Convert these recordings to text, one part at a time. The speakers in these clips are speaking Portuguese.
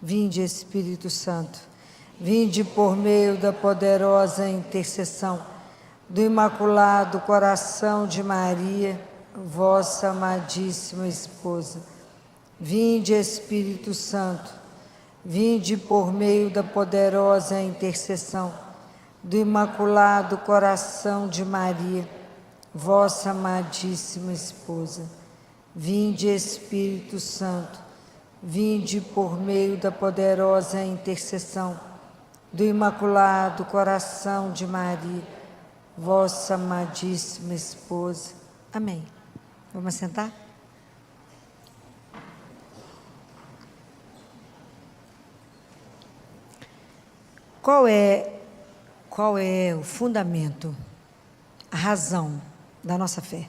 Vinde, Espírito Santo, vinde por meio da poderosa intercessão do Imaculado Coração de Maria, vossa amadíssima esposa. Vinde, Espírito Santo, vinde por meio da poderosa intercessão do Imaculado Coração de Maria, vossa amadíssima esposa. Vinde, Espírito Santo, vinde por meio da poderosa intercessão do Imaculado Coração de Maria, vossa amadíssima esposa. Amém. Vamos sentar? Qual é o fundamento, a razão da nossa fé?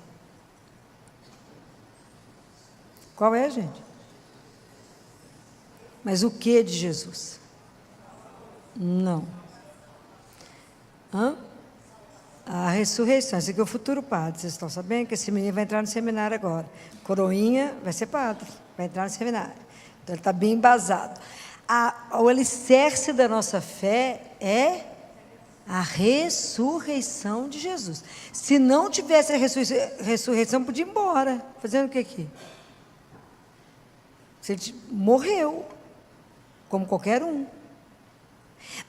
Qual é, gente? Mas o que de Jesus? Não. A ressurreição. Esse aqui é o futuro padre. Vocês estão sabendo que esse menino vai entrar no seminário agora. Coroinha vai ser padre, vai entrar no seminário. Então ele está bem embasado. O alicerce da nossa fé é a ressurreição de Jesus. Se não tivesse a ressurreição, podia ir embora. Fazendo o que aqui? Se ele morreu, como qualquer um.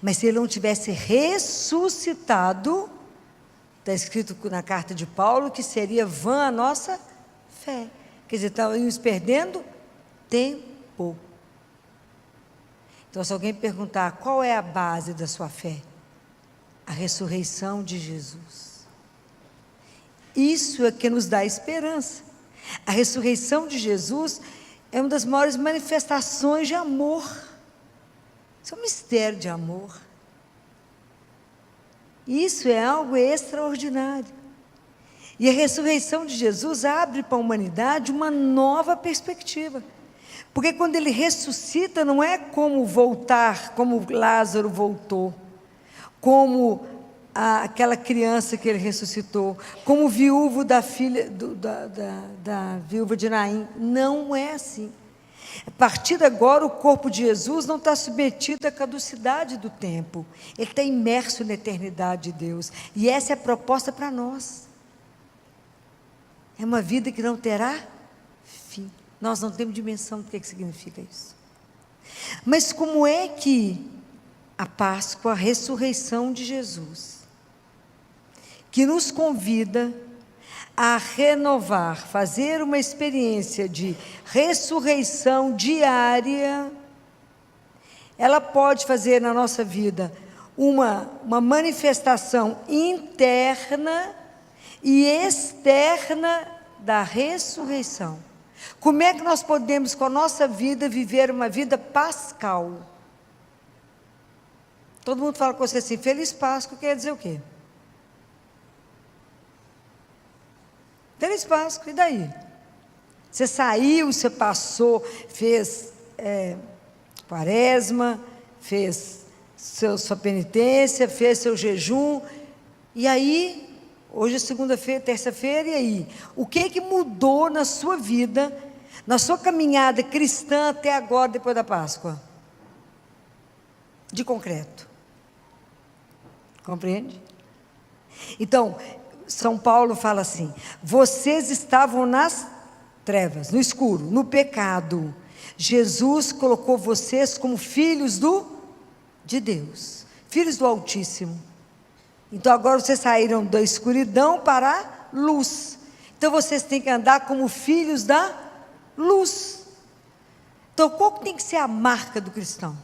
Mas se ele não tivesse ressuscitado, está escrito na carta de Paulo que seria vã a nossa fé. Quer dizer, estávamos perdendo tempo. Então, se alguém perguntar qual é a base da sua fé, a ressurreição de Jesus. Isso é que nos dá esperança. A ressurreição de Jesus é uma das maiores manifestações de amor. Isso é um mistério de amor. Isso é algo extraordinário. E a ressurreição de Jesus abre para a humanidade uma nova perspectiva. Porque quando ele ressuscita, não é como voltar, como Lázaro voltou, como aquela criança que ele ressuscitou, como o viúvo da filha, da viúva de Naim. Não é assim. A partir de agora, o corpo de Jesus não está submetido à caducidade do tempo. Ele está imerso na eternidade de Deus. E essa é a proposta para nós. É uma vida que não terá fim. Nós não temos dimensão do que significa isso. Mas como é que a Páscoa, a ressurreição de Jesus, que nos convida a renovar, fazer uma experiência de ressurreição diária, ela pode fazer na nossa vida uma manifestação interna e externa da ressurreição. Como é que nós podemos, com a nossa vida, viver uma vida pascal? Todo mundo fala com você assim, Feliz Páscoa, quer dizer o quê? Feliz Páscoa, e daí? Você saiu, você passou, fez quaresma, fez sua penitência, fez seu jejum, e aí, hoje é segunda-feira, terça-feira, e aí? O que mudou na sua vida, na sua caminhada cristã até agora, depois da Páscoa? De concreto. Compreende? Então, São Paulo fala assim, vocês estavam nas trevas, no escuro, no pecado. Jesus colocou vocês como filhos de Deus, filhos do Altíssimo. Então agora vocês saíram da escuridão para a luz. Então vocês têm que andar como filhos da luz. Então qual que tem que ser a marca do cristão?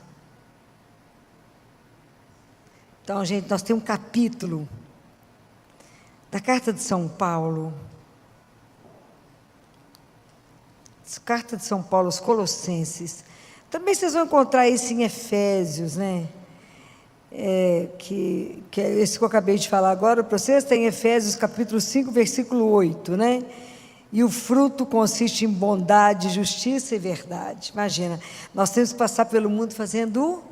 Então, gente, nós temos um capítulo da carta de São Paulo, carta de São Paulo aos Colossenses. Também vocês vão encontrar isso em Efésios, né? Que é esse que eu acabei de falar agora para vocês, tem Efésios capítulo 5, versículo 8, né? E o fruto consiste em bondade, justiça e verdade. Imagina, nós temos que passar pelo mundo fazendo o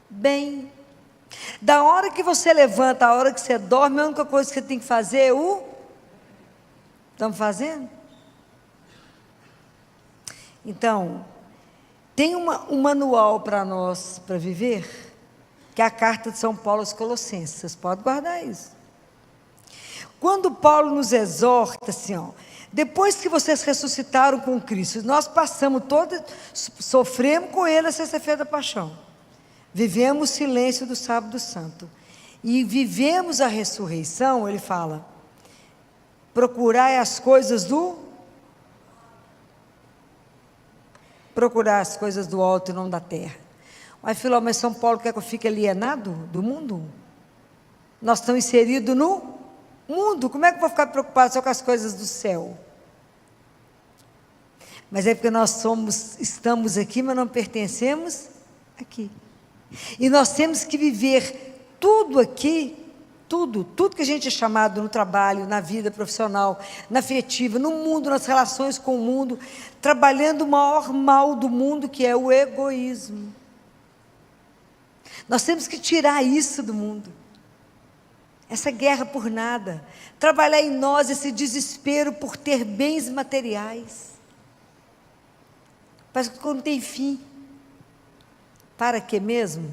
bem. Da hora que você levanta, a hora que você dorme, a única coisa que você tem que fazer é o... Estamos fazendo? Então, Tem um manual para nós, para viver, que é a carta de São Paulo aos Colossenses. Vocês podem guardar isso. Quando Paulo nos exorta assim, ó, depois que vocês ressuscitaram com Cristo, nós passamos sofremos com Ele a sexta-feira da paixão, vivemos o silêncio do sábado santo, e vivemos a ressurreição. Ele fala, procurar as coisas do alto e não da terra. Mas Filó, mas São Paulo quer que eu fique alienado do mundo? Nós estamos inseridos no mundo, como é que eu vou ficar preocupado só com as coisas do céu? Mas é porque nós estamos aqui, mas não pertencemos aqui. E nós temos que viver tudo aqui, tudo que a gente é chamado no trabalho, na vida profissional, na afetiva, no mundo, nas relações com o mundo, trabalhando o maior mal do mundo, que é o egoísmo. Nós temos que tirar isso do mundo. Essa guerra por nada, trabalhar em nós esse desespero por ter bens materiais, parece que não tem fim. Para quê mesmo?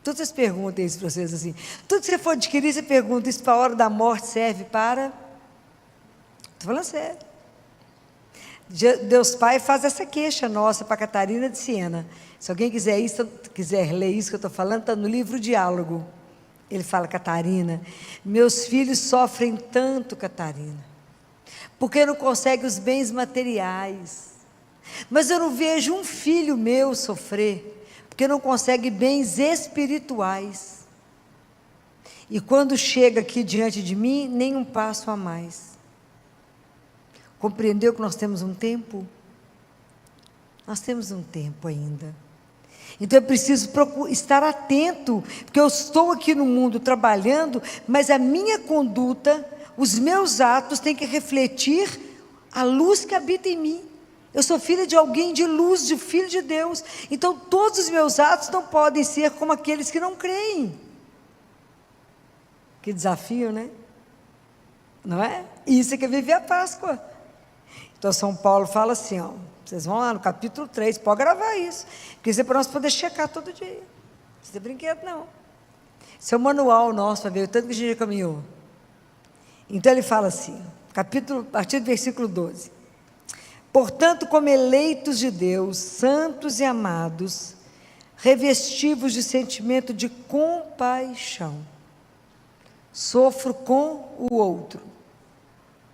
Todas as perguntas isso para vocês assim, tudo que você for adquirir, você pergunta, isso para a hora da morte serve para? Estou falando sério. Deus Pai faz essa queixa nossa para Catarina de Siena. Se alguém quiser ler isso que eu estou falando, está no livro Diálogo. Ele fala, Catarina, meus filhos sofrem tanto, Catarina, porque não conseguem os bens materiais. Mas eu não vejo um filho meu sofrer, porque não consegue bens espirituais. E quando chega aqui diante de mim, nem um passo a mais. Compreendeu que nós temos um tempo? Nós temos um tempo ainda. Então eu preciso estar atento, porque eu estou aqui no mundo trabalhando, mas a minha conduta, os meus atos têm que refletir a luz que habita em mim. Eu sou filha de alguém de luz, de filho de Deus. Então todos os meus atos não podem ser como aqueles que não creem. Que desafio, né? Não é? Isso é que é viver a Páscoa. Então São Paulo fala assim, ó, vocês vão lá no capítulo 3, pode gravar isso, porque isso é para nós poder checar todo dia. Isso não é brinquedo, não. Isso é o manual nosso para ver o tanto que a gente caminhou. Então ele fala assim, a partir do versículo 12. Portanto, como eleitos de Deus, santos e amados, revestivos de sentimento de compaixão, sofro com o outro,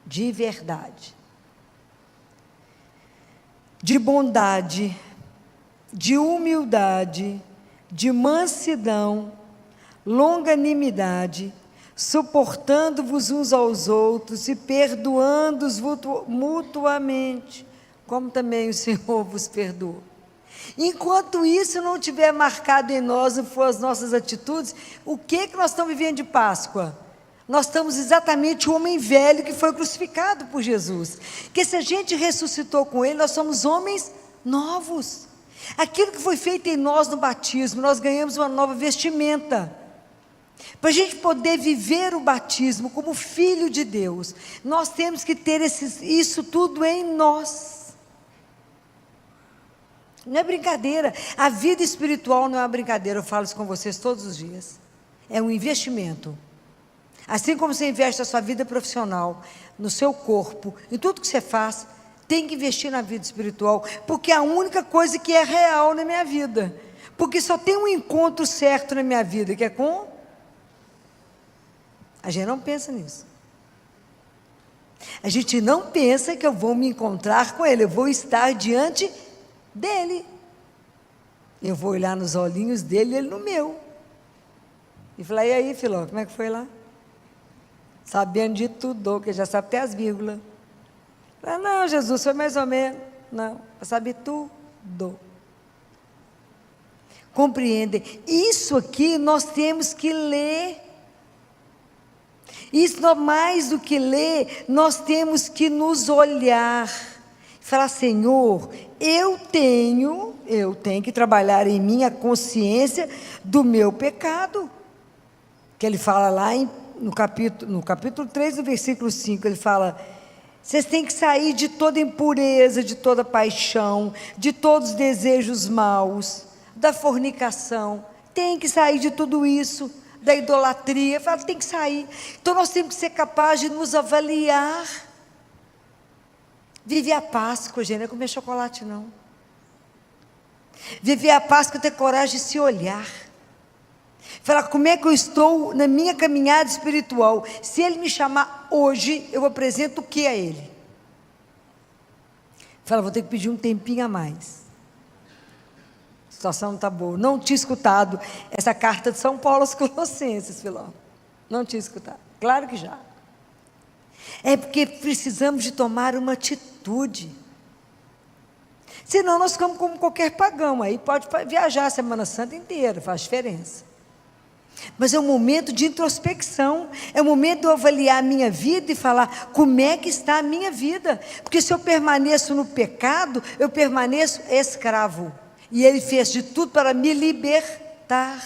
de verdade, de bondade, de humildade, de mansidão, longanimidade, suportando-vos uns aos outros e perdoando-os mutuamente, como também o Senhor vos perdoou. Enquanto isso não tiver marcado em nós, não for as nossas atitudes, o que nós estamos vivendo de Páscoa? Nós estamos exatamente o homem velho que foi crucificado por Jesus. Que se a gente ressuscitou com Ele, nós somos homens novos. Aquilo que foi feito em nós no batismo, nós ganhamos uma nova vestimenta. Para a gente poder viver o batismo como filho de Deus, nós temos que ter isso tudo em nós. Não é brincadeira. A vida espiritual não é uma brincadeira, eu falo isso com vocês todos os dias. É um investimento. Assim como você investe a sua vida profissional, no seu corpo, em tudo que você faz, tem que investir na vida espiritual, porque é a única coisa que é real na minha vida. Porque só tem um encontro certo na minha vida, que é com... A gente não pensa nisso. A gente não pensa que eu vou me encontrar com Ele, eu vou estar diante dEle. Eu vou olhar nos olhinhos dEle e Ele no meu. E falar, e aí, Filó, como é que foi lá? Sabendo de tudo, que já sabe até as vírgulas. Ah, não, Jesus, foi mais ou menos. Não, eu sabia tudo. Compreendem? Isso aqui nós temos que ler. Isso, mais do que ler, nós temos que nos olhar. Falar, Senhor, eu tenho que trabalhar em mim a consciência do meu pecado. Que ele fala lá no capítulo 3, no versículo 5, ele fala, Vocês têm que sair de toda impureza, de toda paixão, de todos os desejos maus, da fornicação. Tem que sair de tudo isso, da idolatria. Fala, tem que sair. Então nós temos que ser capazes de nos avaliar. Viver a Páscoa, gente, não é comer chocolate, não. Viver a Páscoa é ter coragem de se olhar. Falar, como é que eu estou na minha caminhada espiritual? Se Ele me chamar hoje, eu apresento o que a Ele? Fala, vou ter que pedir um tempinho a mais. A situação não está boa. Não tinha escutado essa carta de São Paulo aos Colossenses, Filó. Não tinha escutado. Claro que já. É porque precisamos de tomar uma atitude. Senão nós ficamos como qualquer pagão. Aí pode viajar a Semana Santa inteira, faz diferença. Mas é um momento de introspecção, é um momento de eu avaliar a minha vida e falar, como é que está a minha vida? Porque se eu permaneço no pecado, eu permaneço escravo. E Ele fez de tudo para me libertar.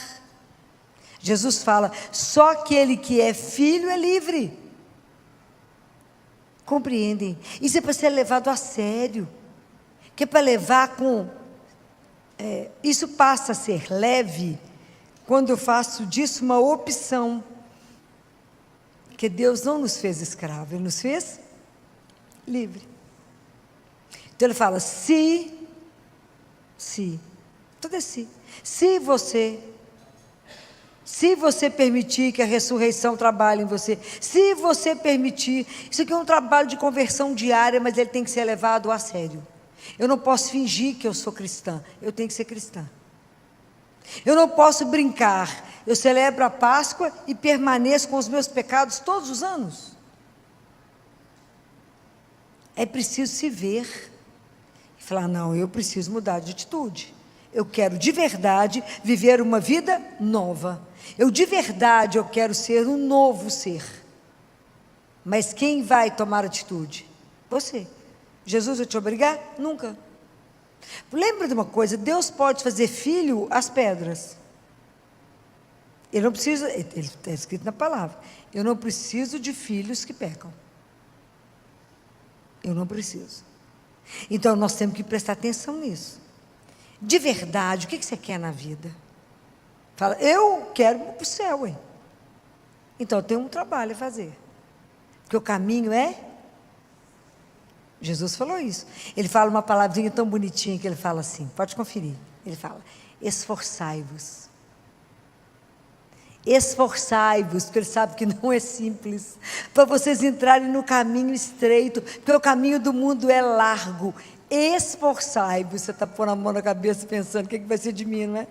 Jesus fala, só aquele que é filho é livre. Compreendem? Isso é para ser levado a sério. Que é para levar com... isso passa a ser leve, quando eu faço disso uma opção, que Deus não nos fez escravo, Ele nos fez livre. Então Ele fala, tudo é se você permitir que a ressurreição trabalhe em você, se você permitir, isso aqui é um trabalho de conversão diária, mas ele tem que ser levado a sério. Eu não posso fingir que eu sou cristã, eu tenho que ser cristã. Eu não posso brincar, eu celebro a Páscoa e permaneço com os meus pecados todos os anos. É preciso se ver e falar, não, eu preciso mudar de atitude. Eu quero de verdade viver uma vida nova. Eu de verdade eu quero ser um novo ser. Mas quem vai tomar atitude? Você. Jesus vai te obrigar? Nunca. Lembra de uma coisa, Deus pode fazer filho às pedras. Ele não precisa, ele está escrito na palavra, eu não preciso de filhos que pecam. Eu não preciso. Então nós temos que prestar atenção nisso. De verdade, o que você quer na vida? Fala, eu quero ir para o céu, hein? Então eu tenho um trabalho a fazer. Porque o caminho é... Jesus falou isso. Ele fala uma palavrinha tão bonitinha que ele fala assim, pode conferir. Ele fala, esforçai-vos. Esforçai-vos, porque ele sabe que não é simples. Para vocês entrarem no caminho estreito, porque o caminho do mundo é largo. Esforçai-vos. Você está pondo a mão na cabeça pensando, o que vai ser de mim, não é?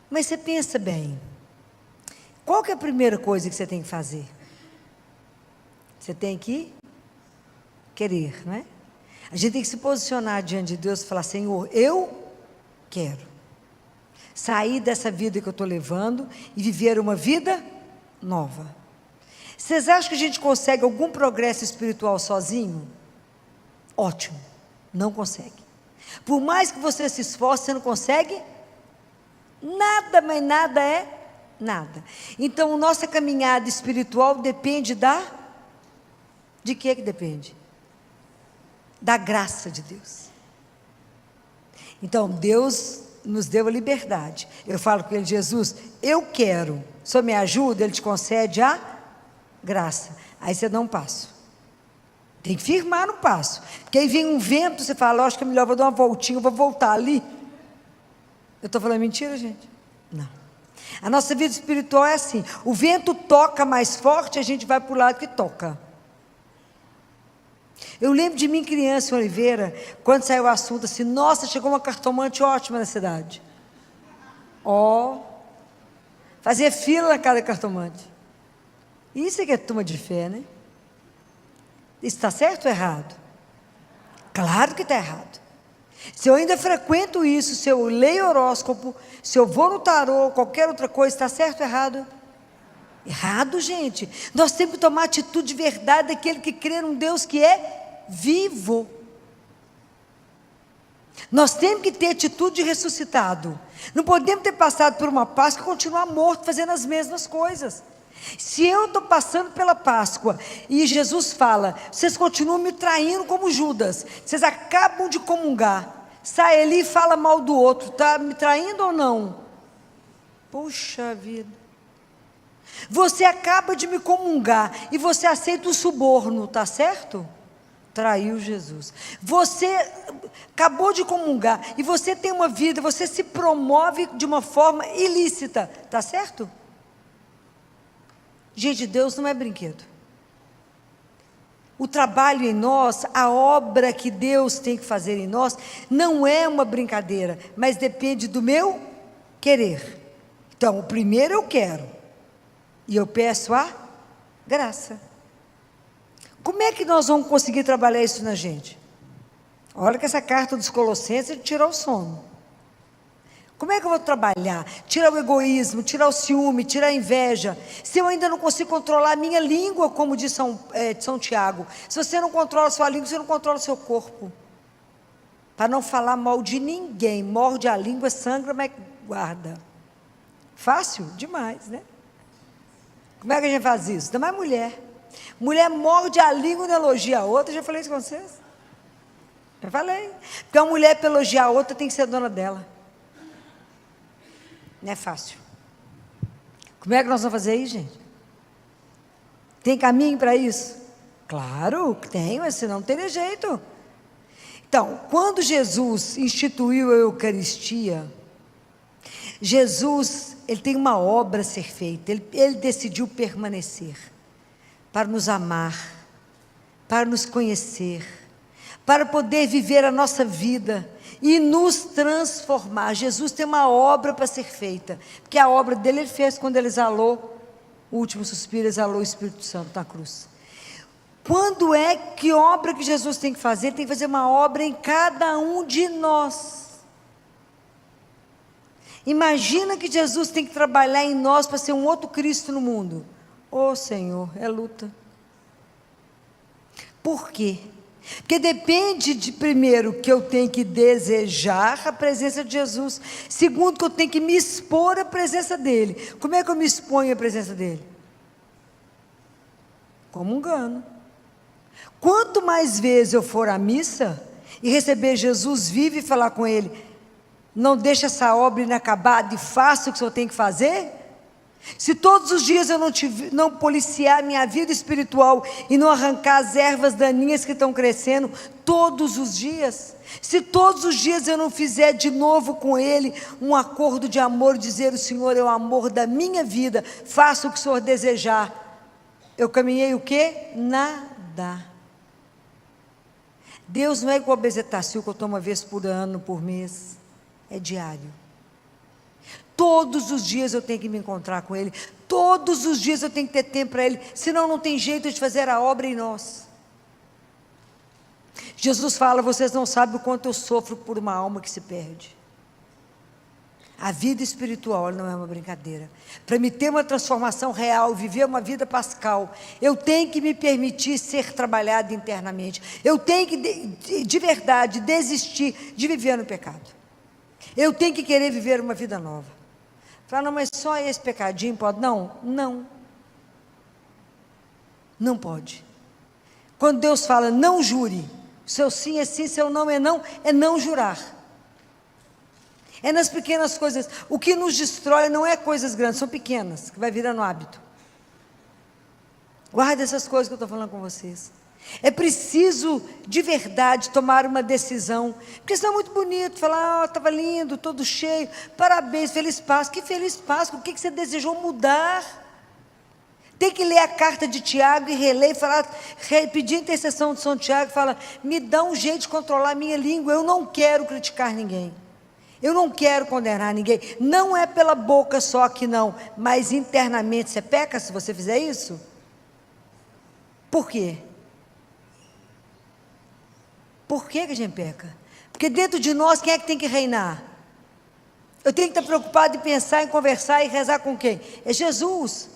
Mas você pensa bem, qual que é a primeira coisa que você tem que fazer? Você tem que querer, não é? A gente tem que se posicionar diante de Deus e falar, Senhor, eu quero sair dessa vida que eu estou levando e viver uma vida nova. Vocês acham que a gente consegue algum progresso espiritual sozinho? Ótimo, não consegue. Por mais que você se esforce, você não consegue nada, mas nada é nada. Então, nossa caminhada espiritual depende de que depende? Da graça de Deus. Então, Deus nos deu a liberdade. Eu falo com ele, Jesus, eu quero, só me ajuda, Ele te concede a graça. Aí você dá um passo. Tem que firmar no passo. Porque aí vem um vento, você fala, acho que é melhor, vou dar uma voltinha, eu vou voltar ali. Eu estou falando mentira, gente? Não. A nossa vida espiritual é assim, o vento toca mais forte, a gente vai para o lado que toca. Eu lembro de mim criança em Oliveira, quando saiu o assunto assim, nossa, chegou uma cartomante ótima na cidade. Fazia fila na cada cartomante. Isso é que é turma de fé, né? Isso está certo ou errado? Claro que está errado. Se eu ainda frequento isso, se eu leio horóscopo, se eu vou no tarô, qualquer outra coisa, está certo ou errado? Errado, gente. Nós temos que tomar atitude de verdade daquele que crê num Deus que é vivo. Nós temos que ter atitude de ressuscitado. Não podemos ter passado por uma Páscoa e continuar morto fazendo as mesmas coisas. Se eu estou passando pela Páscoa e Jesus fala, vocês continuam me traindo como Judas, vocês acabam de comungar, sai ali e fala mal do outro, está me traindo ou não? Puxa vida, você acaba de me comungar e você aceita o suborno, está certo? Traiu Jesus. Você acabou de comungar e você tem uma vida, você se promove de uma forma ilícita, está certo? Gente, Deus não é brinquedo. O trabalho em nós, a obra que Deus tem que fazer em nós, não é uma brincadeira, mas depende do meu querer. Então, o primeiro eu quero, e eu peço a graça. Como é que nós vamos conseguir trabalhar isso na gente? Olha que essa carta dos Colossenses tirou o sono. Como é que eu vou trabalhar? Tirar o egoísmo, tirar o ciúme, tirar a inveja. Se eu ainda não consigo controlar a minha língua, como diz São Tiago. Se você não controla a sua língua, você não controla o seu corpo. Para não falar mal de ninguém. Morde a língua, sangra, mas guarda. Fácil? Demais, né? Como é que a gente faz isso? Ainda mais mulher. Mulher morde a língua e não elogia a outra. Já falei isso com vocês? Já falei. Porque uma mulher para elogiar a outra tem que ser dona dela. Não é fácil. Como é que nós vamos fazer isso, gente? Tem caminho para isso? Claro que tem, mas senão não teria jeito. Então, quando Jesus instituiu a Eucaristia, Jesus, ele tem uma obra a ser feita, ele decidiu permanecer, para nos amar, para nos conhecer, para poder viver a nossa vida, e nos transformar. Jesus tem uma obra para ser feita, porque a obra dele ele fez quando ele exalou, o último suspiro, exalou o Espírito Santo na cruz. Que obra que Jesus tem que fazer? Ele tem que fazer uma obra em cada um de nós. Imagina que Jesus tem que trabalhar em nós para ser um outro Cristo no mundo. Ô Senhor, é luta. Por quê? Porque depende de, primeiro, que eu tenho que desejar a presença de Jesus. Segundo, que eu tenho que me expor à presença dEle. Como é que eu me exponho à presença dEle? Comungando. Quanto mais vezes eu for à missa e receber Jesus vivo e falar com Ele, não deixa essa obra inacabada e faça o que o Senhor tem que fazer? Se todos os dias eu não policiar minha vida espiritual e não arrancar as ervas daninhas que estão crescendo todos os dias, se todos os dias eu não fizer de novo com Ele um acordo de amor, dizer o Senhor é o amor da minha vida, faça o que o Senhor desejar, eu caminhei o quê? Nada. Deus não é igual a bezetacil que eu tomo uma vez por ano, por mês, é diário. Todos os dias eu tenho que me encontrar com Ele, todos os dias eu tenho que ter tempo para Ele, senão não tem jeito de fazer a obra em nós. Jesus fala, vocês não sabem o quanto eu sofro por uma alma que se perde. A vida espiritual não é uma brincadeira. Para me ter uma transformação real, viver uma vida pascal, eu tenho que me permitir ser trabalhado internamente, eu tenho que de verdade desistir de viver no pecado, eu tenho que querer viver uma vida nova. Fala, não, mas só esse pecadinho pode? Não pode. Quando Deus fala, não jure, seu sim é sim, seu não, é não jurar. É nas pequenas coisas. O que nos destrói não é coisas grandes, são pequenas, que vai virando hábito. Guarda essas coisas que eu estou falando com vocês. É preciso, de verdade, tomar uma decisão, porque senão é muito bonito, falar, estava lindo, todo cheio, parabéns, feliz Páscoa. Que feliz Páscoa, o que você desejou mudar? Tem que ler a carta de Tiago e reler, pedir a intercessão de São Tiago, fala, me dá um jeito de controlar a minha língua, eu não quero criticar ninguém, eu não quero condenar ninguém, não é pela boca só que não, mas internamente você peca se você fizer isso? Por quê? Por que a gente peca? Porque dentro de nós, quem é que tem que reinar? Eu tenho que estar preocupado em pensar, em conversar e rezar com quem? É Jesus.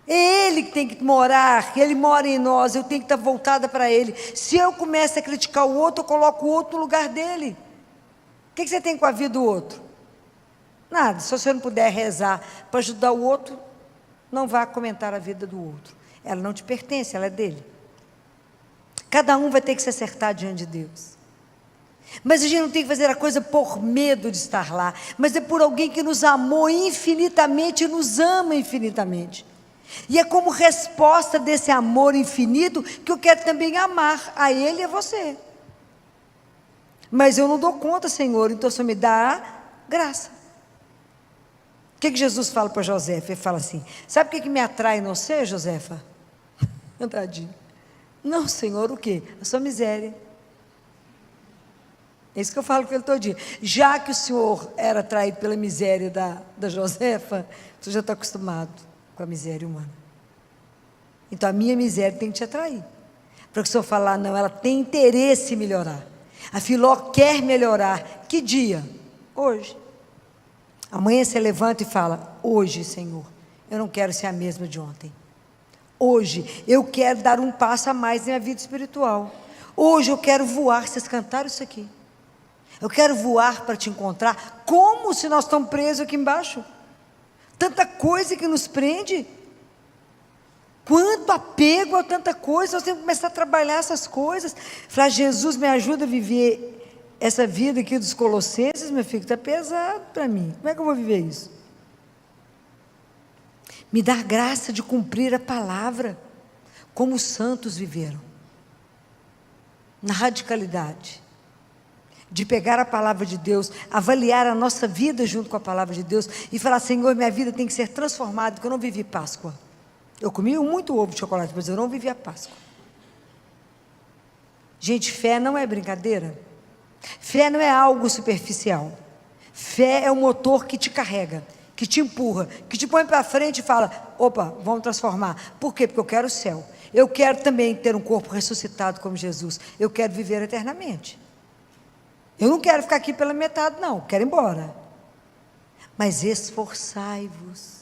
É Ele que tem que morar, Ele mora em nós, eu tenho que estar voltada para Ele. Se eu começo a criticar o outro, eu coloco o outro no lugar dele. O que você tem com a vida do outro? Nada, se você não puder rezar para ajudar o outro, Não vá comentar a vida do outro. Ela não te pertence, ela é dele. Cada um vai ter que se acertar diante de Deus. Mas a gente não tem que fazer a coisa por medo de estar lá, mas é por alguém que nos amou infinitamente e nos ama infinitamente. E é como resposta desse amor infinito que eu quero também amar a Ele e a você. Mas eu não dou conta, Senhor, então só me dá graça. O que Jesus fala para Josefa? Ele fala assim: sabe o que me atrai em você, Josefa? Tadinho. Não, Senhor, o quê? A sua miséria. É isso que eu falo com ele todo dia. Já que o Senhor era atraído pela miséria da Josefa, você já está acostumado com a miséria humana. Então a minha miséria tem que te atrair. Para que o Senhor falar, não, ela tem interesse em melhorar. A Filó quer melhorar. Que dia? Hoje. Amanhã você levanta e fala: hoje, Senhor, eu não quero ser a mesma de ontem. Hoje eu quero dar um passo a mais na minha vida espiritual. Hoje eu quero voar. Vocês cantaram isso aqui? Eu quero voar para te encontrar. Como se nós estamos presos aqui embaixo? Tanta coisa que nos prende. Quanto apego a tanta coisa. Nós temos que começar a trabalhar essas coisas. Falar: Jesus, me ajuda a viver essa vida aqui dos Colossenses, meu filho, está pesado para mim. Como é que eu vou viver isso? Me dá graça de cumprir a palavra, como os santos viveram. Na radicalidade. De pegar a palavra de Deus, avaliar a nossa vida junto com a palavra de Deus e falar: Senhor, minha vida tem que ser transformada, porque eu não vivi Páscoa. Eu comi muito ovo de chocolate, mas eu não vivi a Páscoa. Gente, fé não é brincadeira. Fé não é algo superficial. Fé é o motor que te carrega, que te empurra, que te põe para frente e fala: opa, vamos transformar. Por quê? Porque eu quero o céu. Eu quero também ter um corpo ressuscitado como Jesus. Eu quero viver eternamente. Eu não quero ficar aqui pela metade, não. Quero ir embora. Mas esforçai-vos.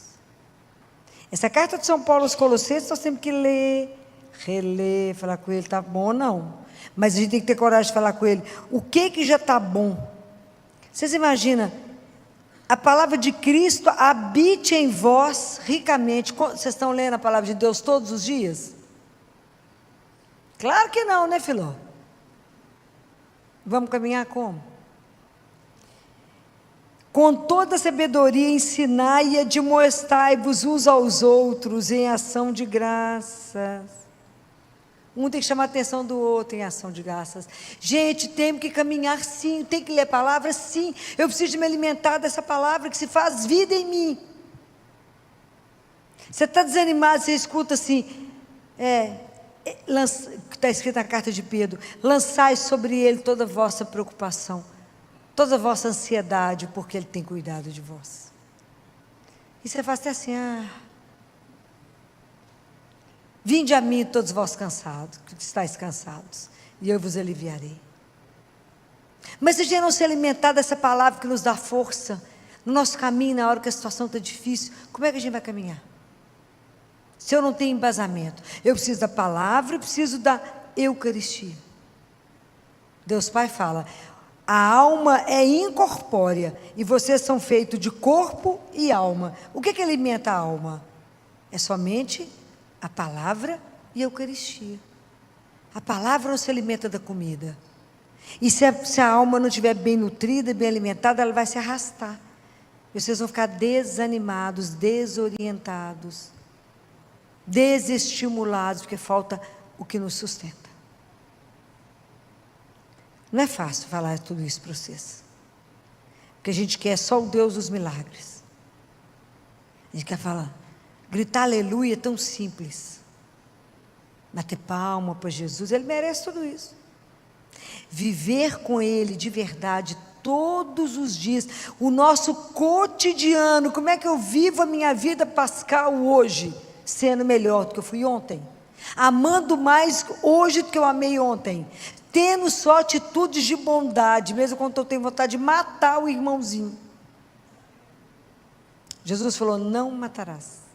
Essa carta de São Paulo aos Colossenses, nós temos que ler, reler, falar com ele: está bom ou não? Mas a gente tem que ter coragem de falar com ele: o que já está bom? Vocês imaginam, a palavra de Cristo habite em vós ricamente. Vocês estão lendo a palavra de Deus todos os dias? Claro que não, né, Filó? Vamos caminhar como? Com toda sabedoria ensinai e admoestai-vos uns aos outros em ação de graças. Um tem que chamar a atenção do outro em ação de graças. Gente, temos que caminhar sim, tem que ler a palavra sim. Eu preciso de me alimentar dessa palavra que se faz vida em mim. Você está desanimado, você escuta assim, está escrito na carta de Pedro: lançai sobre ele toda a vossa preocupação, toda a vossa ansiedade, porque ele tem cuidado de vós. E você faz até assim: vinde a mim todos vós cansados, que estáis cansados, e eu vos aliviarei. Mas se a gente não se alimentar dessa palavra que nos dá força, no nosso caminho, na hora que a situação está difícil, como é que a gente vai caminhar? Se eu não tenho embasamento, eu preciso da palavra, eu preciso da Eucaristia. Deus Pai fala: a alma é incorpórea, e vocês são feitos de corpo e alma. O que alimenta a alma? É somente a palavra e a Eucaristia. A palavra não se alimenta da comida. E se a alma não estiver bem nutrida, bem alimentada, ela vai se arrastar. E vocês vão ficar desanimados, desorientados, desestimulados, porque falta o que nos sustenta. Não é fácil falar tudo isso para vocês. Porque a gente quer só o Deus dos milagres. A gente quer falar, gritar aleluia é tão simples. Bater palma para Jesus, Ele merece tudo isso. Viver com Ele de verdade todos os dias, o nosso cotidiano. Como é que eu vivo a minha vida pascal hoje, sendo melhor do que eu fui ontem? Amando mais hoje do que eu amei ontem. Tendo só atitudes de bondade, mesmo quando eu tenho vontade de matar o irmãozinho. Jesus falou: não matarás.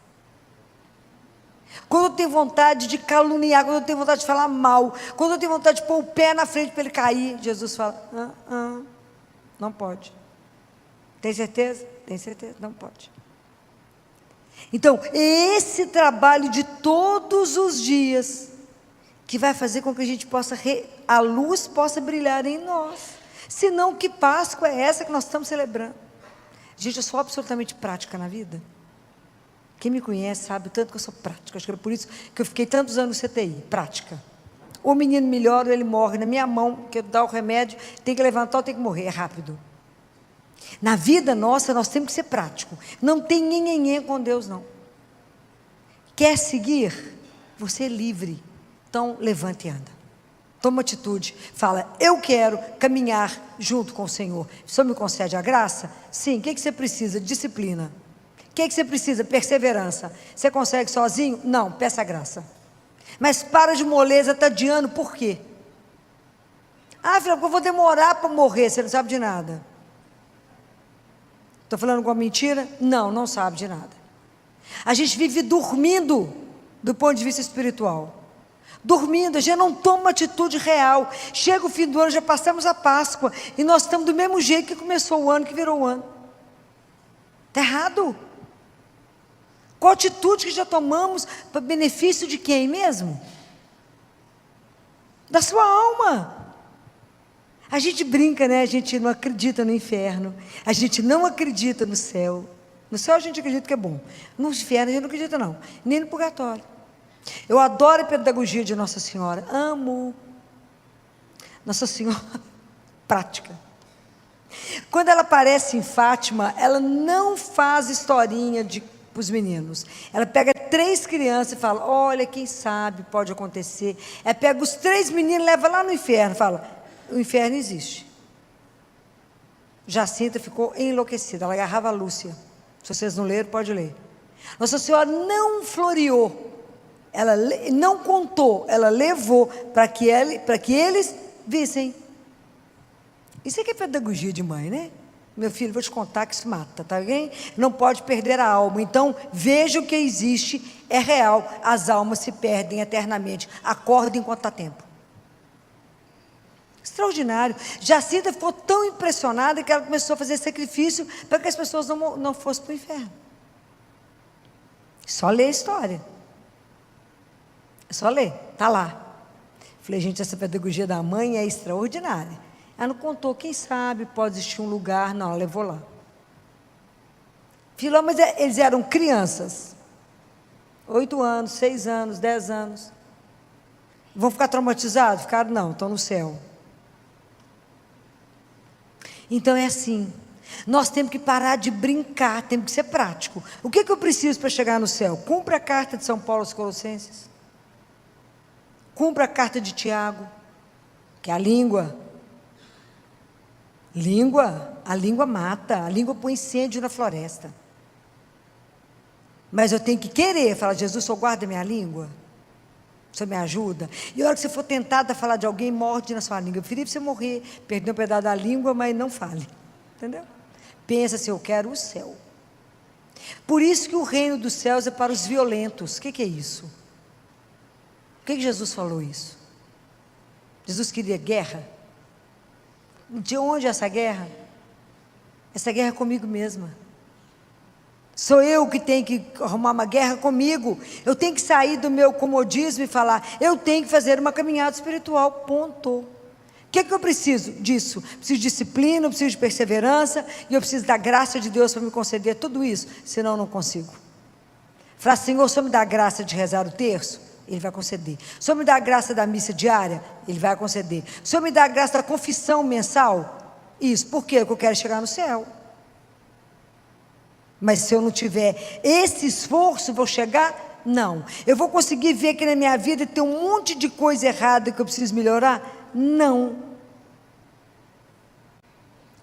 Quando eu tenho vontade de caluniar, quando eu tenho vontade de falar mal, quando eu tenho vontade de pôr o pé na frente para ele cair, Jesus fala: não pode. Tem certeza? Tem certeza? Não pode. Então, é esse trabalho de todos os dias que vai fazer com que a gente possa, a luz possa brilhar em nós. Senão, que Páscoa é essa que nós estamos celebrando? Gente, eu sou absolutamente prática na vida. Quem me conhece sabe o tanto que eu sou prática. Acho que é por isso que eu fiquei tantos anos no CTI, prática. O menino melhora ou ele morre na minha mão, que eu dou o remédio, tem que levantar ou tem que morrer, é rápido. Na vida nossa, nós temos que ser prático. Não tem nhenhenhê com Deus, não. Quer seguir? Você é livre. Então, levante e anda. Toma atitude. Fala, eu quero caminhar junto com o Senhor. O Senhor me concede a graça? Sim. O que você precisa? Disciplina. O que você precisa? Perseverança. Você consegue sozinho? Não, peça a graça. Mas para de moleza, está adiando, por quê? Ah, filha, eu vou demorar para morrer, você não sabe de nada. Estou falando alguma mentira? Não, não sabe de nada. A gente vive dormindo do ponto de vista espiritual. Dormindo, a gente não toma uma atitude real. Chega o fim do ano, já passamos a Páscoa, e nós estamos do mesmo jeito que começou o ano, que virou o ano. Está errado. Qual atitude que já tomamos para benefício de quem mesmo? Da sua alma. A gente brinca, né? A gente não acredita no inferno, a gente não acredita no céu. No céu a gente acredita que é bom, no inferno a gente não acredita não, nem no purgatório. Eu adoro a pedagogia de Nossa Senhora, amo Nossa Senhora prática. Quando ela aparece em Fátima, ela não faz historinha para os meninos. Ela pega 3 crianças e fala, olha, quem sabe pode acontecer. Ela pega os 3 meninos e leva lá no inferno, fala, o inferno existe. Jacinta ficou enlouquecida, ela agarrava a Lúcia. Se vocês não leram, pode ler. Nossa Senhora não floreou, ela não contou, ela levou para que eles vissem. Isso aqui é pedagogia de mãe, né? Meu filho, vou te contar que isso mata, tá bem? Não pode perder a alma. Então, veja o que existe, é real. As almas se perdem eternamente. Acorda enquanto há tempo. Extraordinário. Jacinta ficou tão impressionada que ela começou a fazer sacrifício para que as pessoas não fossem para o inferno. Só ler a história. É só ler, está lá. Falei, gente, essa pedagogia da mãe é extraordinária. Ela não contou, quem sabe pode existir um lugar, não, ela levou lá. Filó, mas eles eram crianças, 8 anos, 6 anos, 10 anos. Vão ficar traumatizados? Ficaram, não, estão no céu. Então é assim, nós temos que parar de brincar, temos que ser prático. O que eu preciso para chegar no céu? Cumpra a carta de São Paulo aos Colossenses. Cumpra a carta de Tiago, que é a língua. A língua mata, a língua põe incêndio na floresta. Mas eu tenho que querer, falar, Jesus, só guarda minha língua. O Senhor me ajuda. E a hora que você for tentado a falar de alguém, morde na sua língua. Eu preferi você morrer, perder um pedaço da língua, mas não fale. Entendeu? Pensa assim, eu quero o céu. Por isso que o reino dos céus é para os violentos. O que é isso? Por que Jesus falou isso? Jesus queria guerra? De onde é essa guerra? Essa guerra é comigo mesma. Sou eu que tenho que arrumar uma guerra comigo. Eu tenho que sair do meu comodismo e falar, eu tenho que fazer uma caminhada espiritual, ponto. O que eu preciso disso? Preciso de disciplina, eu preciso de perseverança, e eu preciso da graça de Deus para me conceder tudo isso, senão eu não consigo. Fala, Senhor, o Senhor me dá a graça de rezar o terço? Ele vai conceder. O Senhor me dá a graça da missa diária? Ele vai conceder. O Senhor me dá a graça da confissão mensal? Isso, por quê? Porque eu quero chegar no céu. Mas se eu não tiver esse esforço, vou chegar? Não. Eu vou conseguir ver que na minha vida tem um monte de coisa errada que eu preciso melhorar? Não.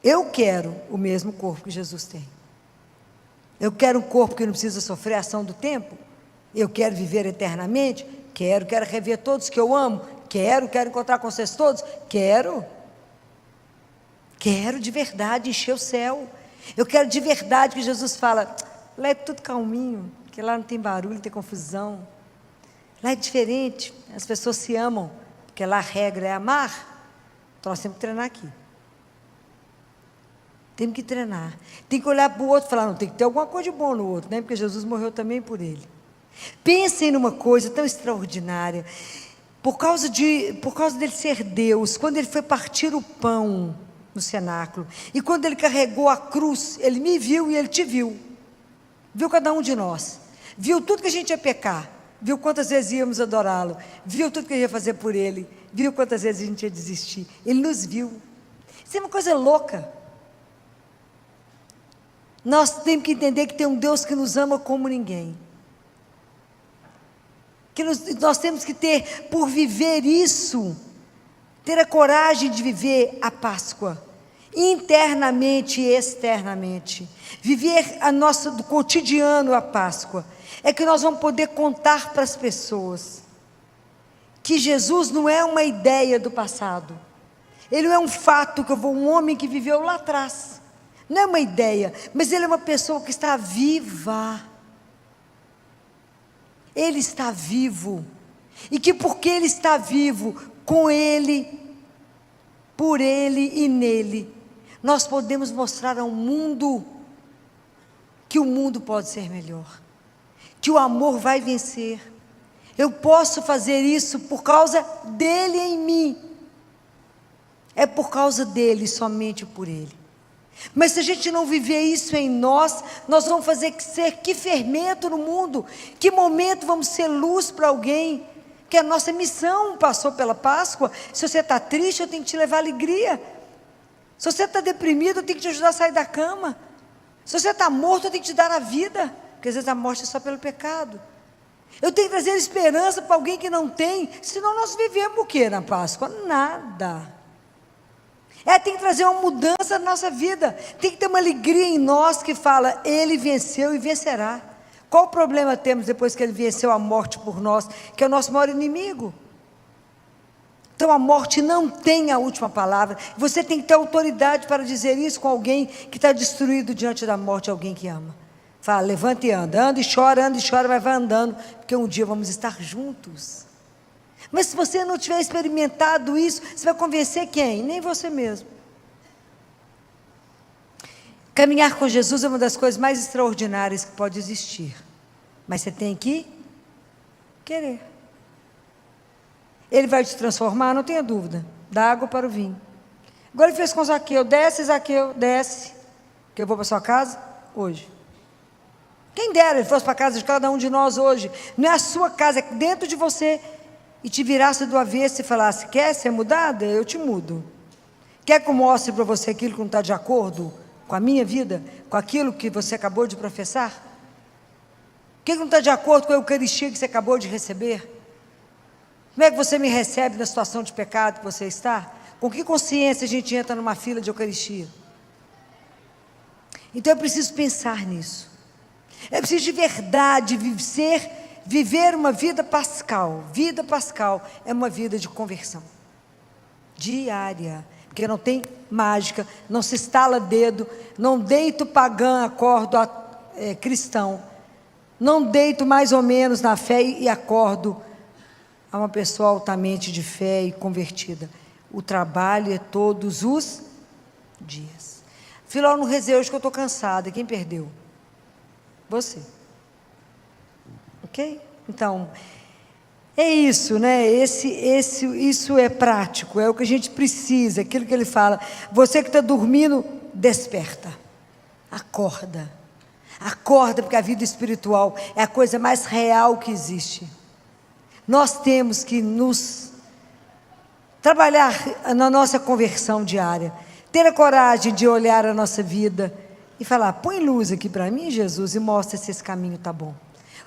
Eu quero o mesmo corpo que Jesus tem. Eu quero um corpo que não precisa sofrer a ação do tempo. Eu quero viver eternamente? Quero rever todos que eu amo? Quero encontrar com vocês todos? Quero de verdade encher o céu. Eu quero de verdade que Jesus fala, lá é tudo calminho, que lá não tem barulho, não tem confusão. Lá é diferente, as pessoas se amam, porque lá a regra é amar. Então nós temos que treinar aqui. Temos que treinar. Tem que olhar para o outro e falar, não, tem que ter alguma coisa de bom no outro, né? Porque Jesus morreu também por ele. Pensem numa coisa tão extraordinária. Por causa dele ser Deus, quando ele foi partir o pão no cenáculo, e quando ele carregou a cruz, ele me viu e ele te viu. Viu cada um de nós. Viu tudo que a gente ia pecar. Viu quantas vezes íamos adorá-lo. Viu tudo que a gente ia fazer por ele. Viu quantas vezes a gente ia desistir. Ele nos viu. Isso é uma coisa louca. Nós temos que entender que tem um Deus que nos ama como ninguém. Que nós temos que ter, por viver isso, ter a coragem de viver a Páscoa, internamente e externamente. Viver do cotidiano a Páscoa. É que nós vamos poder contar para as pessoas que Jesus não é uma ideia do passado. Ele não é um fato, um homem que viveu lá atrás. Não é uma ideia, mas ele é uma pessoa que está viva. Ele está vivo. E que porque ele está vivo, com ele, por ele e nele, nós podemos mostrar ao mundo que o mundo pode ser melhor. Que o amor vai vencer. Eu posso fazer isso por causa dele em mim. É por causa dele, somente por ele. Mas se a gente não viver isso em nós, nós vamos ser que fermento no mundo, que momento vamos ser luz para alguém, que a nossa missão passou pela Páscoa. Se você está triste, eu tenho que te levar alegria. Se você está deprimido, eu tenho que te ajudar a sair da cama. Se você está morto, eu tenho que te dar a vida, porque às vezes a morte é só pelo pecado. Eu tenho que trazer esperança para alguém que não tem, senão nós vivemos o que na Páscoa? Nada. Tem que trazer uma mudança na nossa vida. Tem que ter uma alegria em nós que fala, ele venceu e vencerá. Qual o problema temos depois que ele venceu a morte por nós, que é o nosso maior inimigo? Então a morte não tem a última palavra. Você tem que ter autoridade para dizer isso com alguém que está destruído diante da morte, alguém que ama. Fala, levanta e anda e chora, mas vai andando, porque um dia vamos estar juntos. Mas se você não tiver experimentado isso, você vai convencer quem? Nem você mesmo. Caminhar com Jesus é uma das coisas mais extraordinárias que pode existir. Mas você tem que querer. Ele vai te transformar, não tenha dúvida. Da água para o vinho. Agora ele fez com Zaqueu. Desce, Zaqueu, desce. Que eu vou para sua casa hoje. Quem dera ele fosse para a casa de cada um de nós hoje. Não é a sua casa, é dentro de você. E te virasse do avesso e falasse, quer ser mudada? Eu te mudo. Quer que eu mostre para você aquilo que não está de acordo com a minha vida? Com aquilo que você acabou de professar? O que não está de acordo com a Eucaristia que você acabou de receber? Como é que você me recebe na situação de pecado que você está? Com que consciência a gente entra numa fila de Eucaristia? Então eu preciso pensar nisso. É preciso de verdade viver uma vida pascal. Vida pascal é uma vida de conversão diária, porque não tem mágica, não se estala dedo, não deito pagã, acordo cristão, não deito mais ou menos na fé e acordo a uma pessoa altamente de fé e convertida. O trabalho é todos os dias. Filó, não rezei hoje que eu estou cansada. Quem perdeu? Você. Ok? Então, é isso, né? Isso é prático, é o que a gente precisa, aquilo que ele fala. Você que está dormindo, desperta. Acorda. Acorda, porque a vida espiritual é a coisa mais real que existe. Nós temos que trabalhar na nossa conversão diária. Ter a coragem de olhar a nossa vida e falar, põe luz aqui para mim, Jesus, e mostra se esse caminho está bom.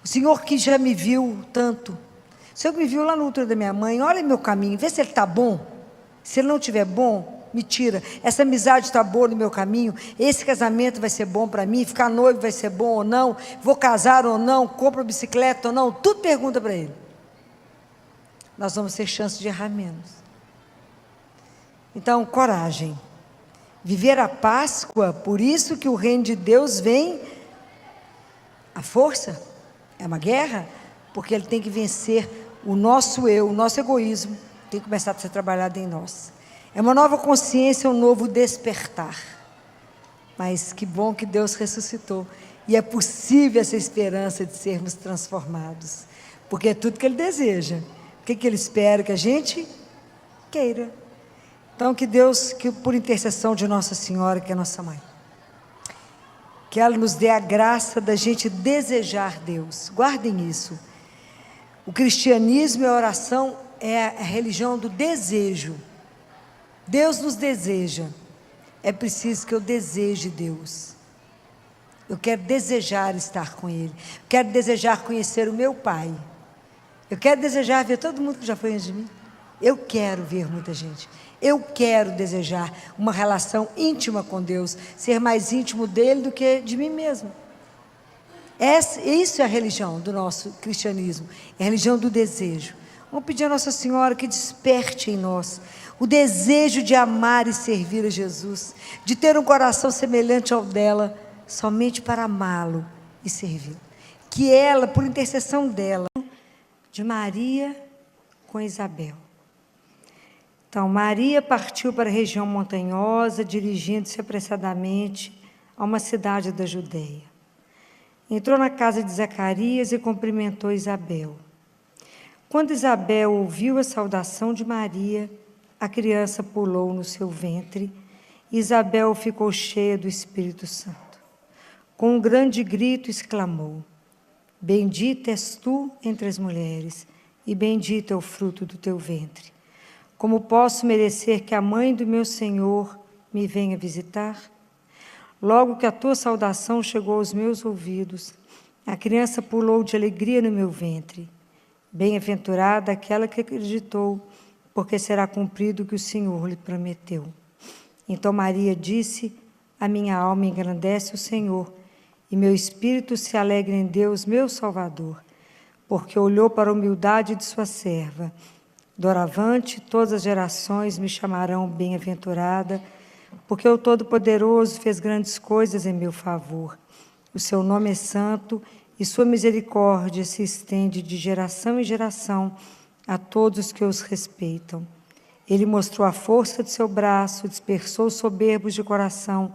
O Senhor que já me viu tanto, o Senhor que me viu lá no útero da minha mãe, olha meu caminho, vê se ele está bom. Se ele não estiver bom, me tira. Essa amizade está boa no meu caminho, esse casamento vai ser bom para mim, ficar noivo vai ser bom ou não, vou casar ou não, compro bicicleta ou não, tudo pergunta para ele. Nós vamos ter chance de errar menos. Então, coragem. Viver a Páscoa, por isso que o reino de Deus vem, a força, é uma guerra, porque ele tem que vencer o nosso eu, o nosso egoísmo, tem que começar a ser trabalhado em nós. É uma nova consciência, um novo despertar. Mas que bom que Deus ressuscitou. E é possível essa esperança de sermos transformados. Porque é tudo que Ele deseja. O que Ele espera? Que a gente queira. Então, que Deus, que por intercessão de Nossa Senhora, que é nossa mãe, que ela nos dê a graça da gente desejar Deus. Guardem isso. O cristianismo e a oração é a religião do desejo. Deus nos deseja. É preciso que eu deseje Deus. Eu quero desejar estar com Ele. Eu quero desejar conhecer o meu Pai. Eu quero desejar ver todo mundo que já foi antes de mim. Eu quero ver muita gente. Eu quero desejar uma relação íntima com Deus, ser mais íntimo dele do que de mim mesmo. Isso é a religião do nosso cristianismo, é a religião do desejo. Vamos pedir a Nossa Senhora que desperte em nós o desejo de amar e servir a Jesus, de ter um coração semelhante ao dela, somente para amá-lo e servi-lo. Que ela, por intercessão dela, de Maria com Isabel. Então, Maria partiu para a região montanhosa, dirigindo-se apressadamente a uma cidade da Judeia. Entrou na casa de Zacarias e cumprimentou Isabel. Quando Isabel ouviu a saudação de Maria, a criança pulou no seu ventre e Isabel ficou cheia do Espírito Santo. Com um grande grito exclamou: Bendita és tu entre as mulheres, e bendito é o fruto do teu ventre. Como posso merecer que a mãe do meu Senhor me venha visitar? Logo que a tua saudação chegou aos meus ouvidos, a criança pulou de alegria no meu ventre. Bem-aventurada aquela que acreditou, porque será cumprido o que o Senhor lhe prometeu. Então Maria disse: A minha alma engrandece o Senhor, e meu espírito se alegra em Deus, meu Salvador, porque olhou para a humildade de sua serva. Doravante, todas as gerações me chamarão bem-aventurada, porque o Todo-Poderoso fez grandes coisas em meu favor. O seu nome é santo e sua misericórdia se estende de geração em geração a todos os que os respeitam. Ele mostrou a força de seu braço, dispersou os soberbos de coração,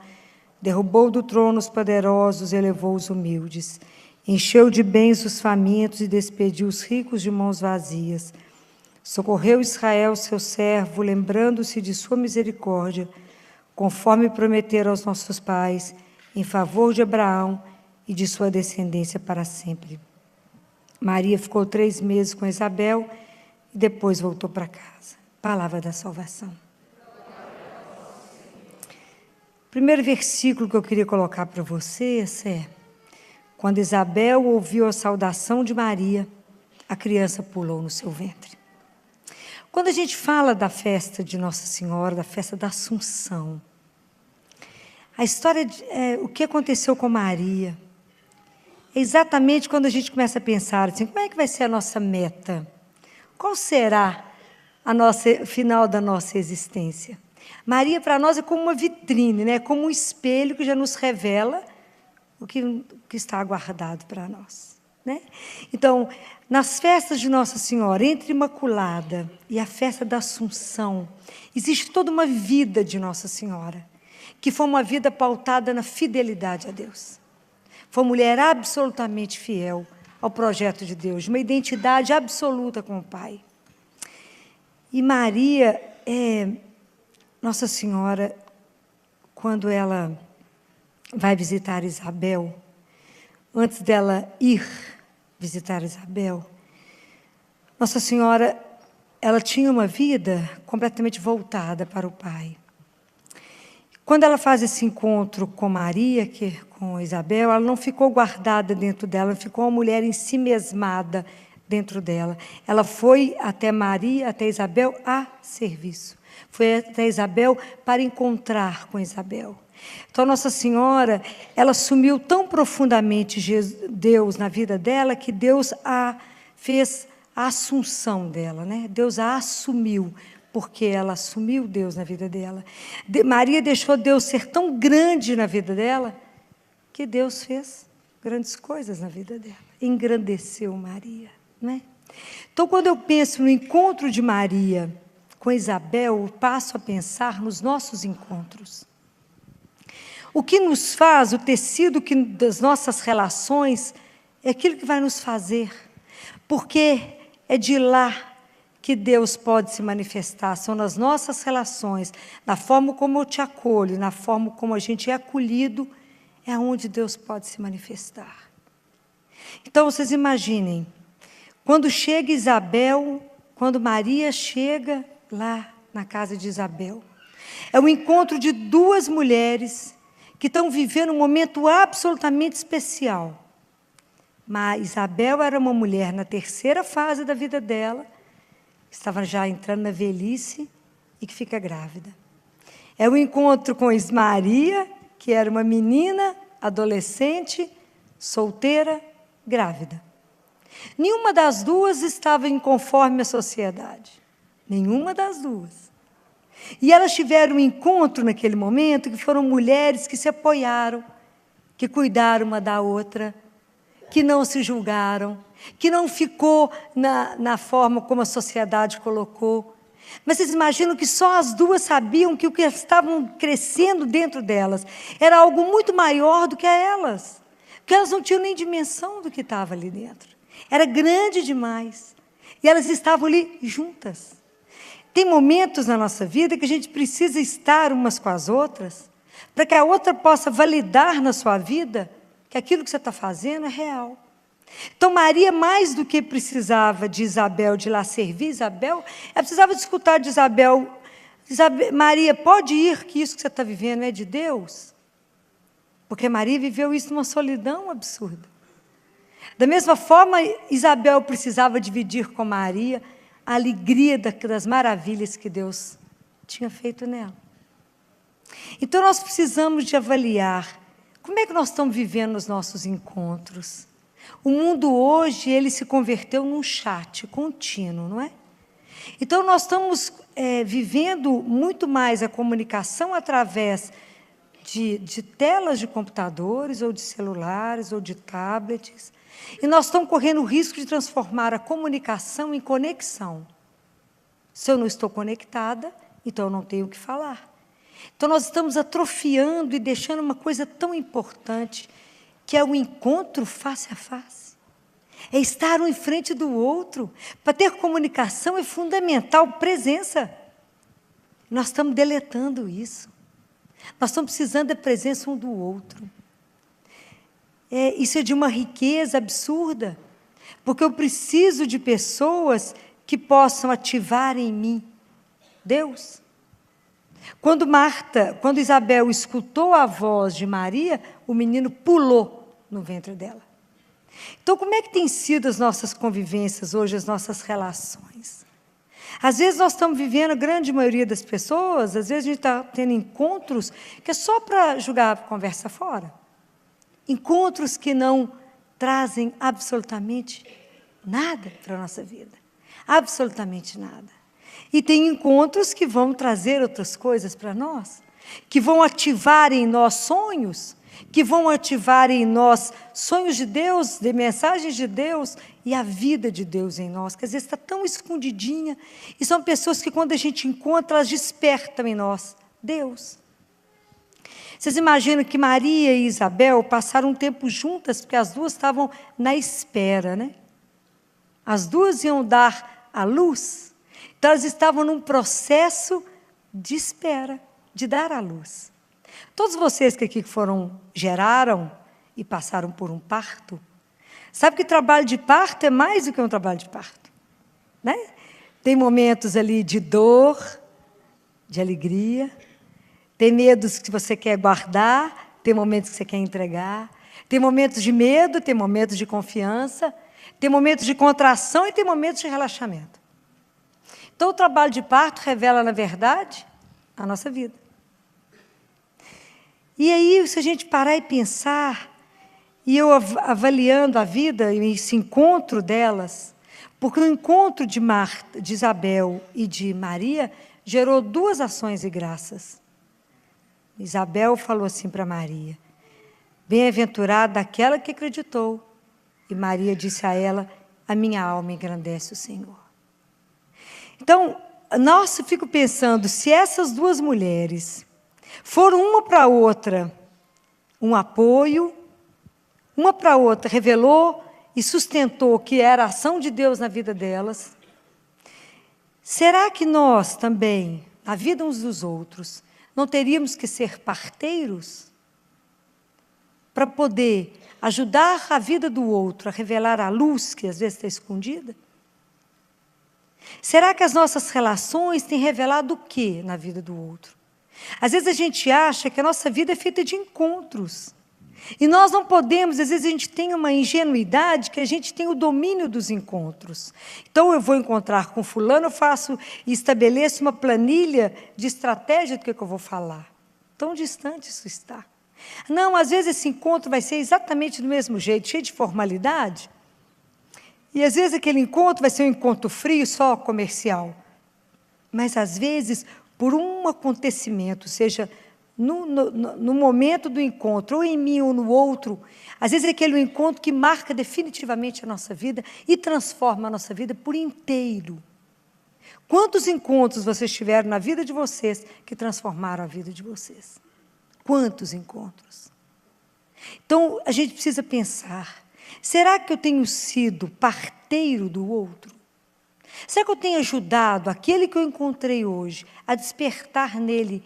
derrubou do trono os poderosos, elevou os humildes, encheu de bens os famintos e despediu os ricos de mãos vazias. Socorreu Israel, seu servo, lembrando-se de sua misericórdia, conforme prometera aos nossos pais, em favor de Abraão e de sua descendência para sempre. Maria ficou 3 meses com Isabel e depois voltou para casa. Palavra da salvação. O primeiro versículo que eu queria colocar para vocês é: quando Isabel ouviu a saudação de Maria, a criança pulou no seu ventre. Quando a gente fala da festa de Nossa Senhora, da festa da Assunção, a história, o que aconteceu com Maria, é exatamente quando a gente começa a pensar assim: como é que vai ser a nossa meta? Qual será o final da nossa existência? Maria, para nós, é como uma vitrine, né? Como um espelho que já nos revela o que está aguardado para nós, né? Então, nas festas de Nossa Senhora, entre Imaculada e a festa da Assunção, existe toda uma vida de Nossa Senhora, que foi uma vida pautada na fidelidade a Deus. Foi uma mulher absolutamente fiel ao projeto de Deus, de uma identidade absoluta com o Pai. E Maria, Nossa Senhora, quando ela vai visitar Isabel, antes dela ir visitar Isabel, Nossa Senhora, ela tinha uma vida completamente voltada para o Pai. Quando ela faz esse encontro com Maria, com Isabel, ela não ficou guardada dentro dela, ela ficou uma mulher ensimesmada dentro dela. Ela foi até Maria, até Isabel, a serviço. Foi até Isabel para encontrar com Isabel. Então, Nossa Senhora, ela assumiu tão profundamente Deus na vida dela, que Deus fez a assunção dela, né? Deus a assumiu, porque ela assumiu Deus na vida dela. Maria deixou Deus ser tão grande na vida dela, que Deus fez grandes coisas na vida dela. Engrandeceu Maria, né? Então, quando eu penso no encontro de Maria com Isabel, eu passo a pensar nos nossos encontros. O que nos faz, o tecido das nossas relações, é aquilo que vai nos fazer. Porque é de lá que Deus pode se manifestar. São nas nossas relações, na forma como eu te acolho, na forma como a gente é acolhido, é onde Deus pode se manifestar. Então, vocês imaginem, quando chega Isabel, quando Maria chega lá na casa de Isabel, é o encontro de duas mulheres que estão vivendo um momento absolutamente especial. Mas Isabel era uma mulher na terceira fase da vida dela, estava já entrando na velhice e que fica grávida. É o encontro com Maria, que era uma menina, adolescente, solteira, grávida. Nenhuma das duas estava conforme a sociedade. Nenhuma das duas. E elas tiveram um encontro naquele momento, que foram mulheres que se apoiaram, que cuidaram uma da outra, que não se julgaram, que não ficou na forma como a sociedade colocou. Mas vocês imaginam que só as duas sabiam que o que estavam crescendo dentro delas era algo muito maior do que elas, porque elas não tinham nem dimensão do que estava ali dentro. Era grande demais. E elas estavam ali juntas. Tem momentos na nossa vida que a gente precisa estar umas com as outras, para que a outra possa validar na sua vida que aquilo que você está fazendo é real. Então, Maria, mais do que precisava de Isabel, de ir lá servir Isabel, ela precisava de escutar de Isabel, Maria, pode ir, que isso que você está vivendo é de Deus? Porque Maria viveu isso numa solidão absurda. Da mesma forma, Isabel precisava dividir com Maria a alegria das maravilhas que Deus tinha feito nela. Então, nós precisamos de avaliar como é que nós estamos vivendo os nossos encontros. O mundo hoje, ele se converteu num chat contínuo, não é? Então, nós estamos vivendo muito mais a comunicação através de telas de computadores, ou de celulares, ou de tablets. E nós estamos correndo o risco de transformar a comunicação em conexão. Se eu não estou conectada, então eu não tenho o que falar. Então, nós estamos atrofiando e deixando uma coisa tão importante, que é o encontro face a face. É estar um em frente do outro. Para ter comunicação é fundamental presença. Nós estamos deletando isso. Nós estamos precisando da presença um do outro. Isso é de uma riqueza absurda, porque eu preciso de pessoas que possam ativar em mim Deus. Quando Isabel escutou a voz de Maria, o menino pulou no ventre dela. Então, como é que tem sido as nossas convivências hoje, as nossas relações? Às vezes nós estamos vivendo, a grande maioria das pessoas, às vezes a gente está tendo encontros que é só para jogar a conversa fora. Encontros que não trazem absolutamente nada para a nossa vida. Absolutamente nada. E tem encontros que vão trazer outras coisas para nós, que vão ativar em nós sonhos, que vão ativar em nós sonhos de Deus, de mensagens de Deus e a vida de Deus em nós, que às vezes está tão escondidinha, e são pessoas que quando a gente encontra, elas despertam em nós Deus. Vocês imaginam que Maria e Isabel passaram um tempo juntas, porque as duas estavam na espera, né? As duas iam dar à luz, então elas estavam num processo de espera, de dar à luz. Todos vocês que aqui geraram e passaram por um parto, sabe que trabalho de parto é mais do que um trabalho de parto, né? Tem momentos ali de dor, de alegria, tem medos que você quer guardar, tem momentos que você quer entregar, tem momentos de medo, tem momentos de confiança, tem momentos de contração e tem momentos de relaxamento. Então, o trabalho de parto revela, na verdade, a nossa vida. E aí, se a gente parar e pensar, e eu avaliando a vida e esse encontro delas, porque o encontro de Isabel e de Maria gerou duas ações e graças. Isabel falou assim para Maria: bem-aventurada aquela que acreditou. E Maria disse a ela: a minha alma engrandece o Senhor. Então, eu fico pensando, se essas duas mulheres foram uma para a outra um apoio, uma para a outra, revelou e sustentou que era a ação de Deus na vida delas. Será que nós também, na vida uns dos outros, não teríamos que ser parteiros para poder ajudar a vida do outro a revelar a luz que às vezes está escondida? Será que as nossas relações têm revelado o quê na vida do outro? Às vezes a gente acha que a nossa vida é feita de encontros. E nós não podemos, às vezes a gente tem uma ingenuidade que a gente tem o domínio dos encontros. Então eu vou encontrar com fulano, eu faço e estabeleço uma planilha de estratégia do que eu vou falar. Tão distante isso está. Não, às vezes esse encontro vai ser exatamente do mesmo jeito, cheio de formalidade. E às vezes aquele encontro vai ser um encontro frio, só comercial. Mas às vezes, por um acontecimento, seja no momento do encontro, ou em mim ou no outro, às vezes é aquele encontro que marca definitivamente a nossa vida e transforma a nossa vida por inteiro. Quantos encontros vocês tiveram na vida de vocês que transformaram a vida de vocês? Quantos encontros? Então, a gente precisa pensar, será que eu tenho sido parteiro do outro? Será que eu tenho ajudado aquele que eu encontrei hoje a despertar nele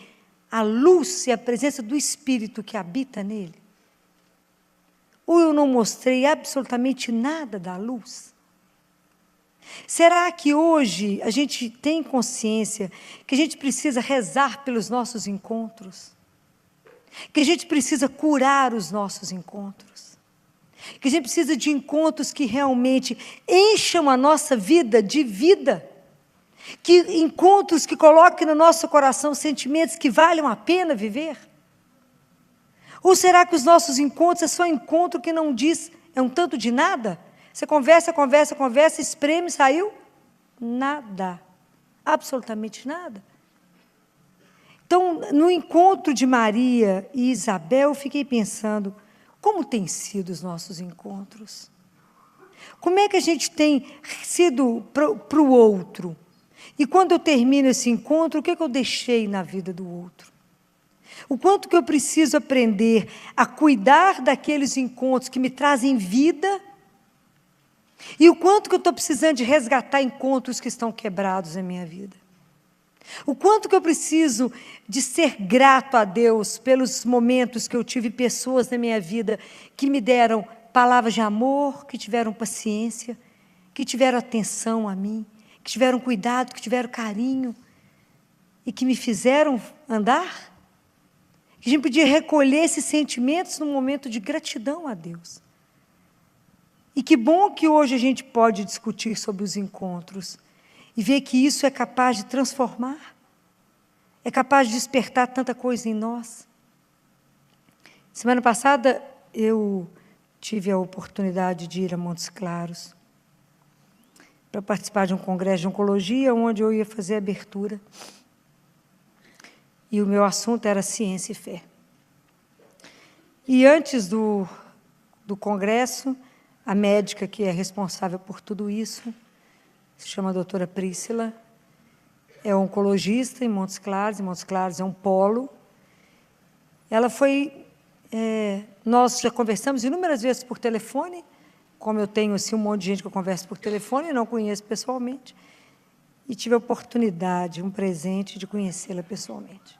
a luz e a presença do Espírito que habita nele? Ou eu não mostrei absolutamente nada da luz? Será que hoje a gente tem consciência que a gente precisa rezar pelos nossos encontros? Que a gente precisa curar os nossos encontros? Que a gente precisa de encontros que realmente encham a nossa vida de vida? Que encontros que coloquem no nosso coração sentimentos que valham a pena viver? Ou será que os nossos encontros é só encontro que não diz, é um tanto de nada? Você conversa, conversa, conversa, espreme, saiu? Nada. Absolutamente nada. Então, no encontro de Maria e Isabel, eu fiquei pensando, como têm sido os nossos encontros? Como é que a gente tem sido para o outro? E quando eu termino esse encontro, o que eu deixei na vida do outro? O quanto que eu preciso aprender a cuidar daqueles encontros que me trazem vida e o quanto que eu estou precisando de resgatar encontros que estão quebrados na minha vida. O quanto que eu preciso de ser grato a Deus pelos momentos que eu tive pessoas na minha vida que me deram palavras de amor, que tiveram paciência, que tiveram atenção a mim, que tiveram cuidado, que tiveram carinho e que me fizeram andar. Que a gente podia recolher esses sentimentos num momento de gratidão a Deus. E que bom que hoje a gente pode discutir sobre os encontros e ver que isso é capaz de transformar, é capaz de despertar tanta coisa em nós. Semana passada, eu tive a oportunidade de ir a Montes Claros para participar de um congresso de oncologia, onde eu ia fazer a abertura. E o meu assunto era ciência e fé. E antes do congresso, a médica que é responsável por tudo isso, se chama a doutora Prícila, é oncologista em Montes Claros é um polo. Ela foi... nós já conversamos inúmeras vezes por telefone, como eu tenho assim, um monte de gente que eu converso por telefone e não conheço pessoalmente, e tive a oportunidade, um presente de conhecê-la pessoalmente.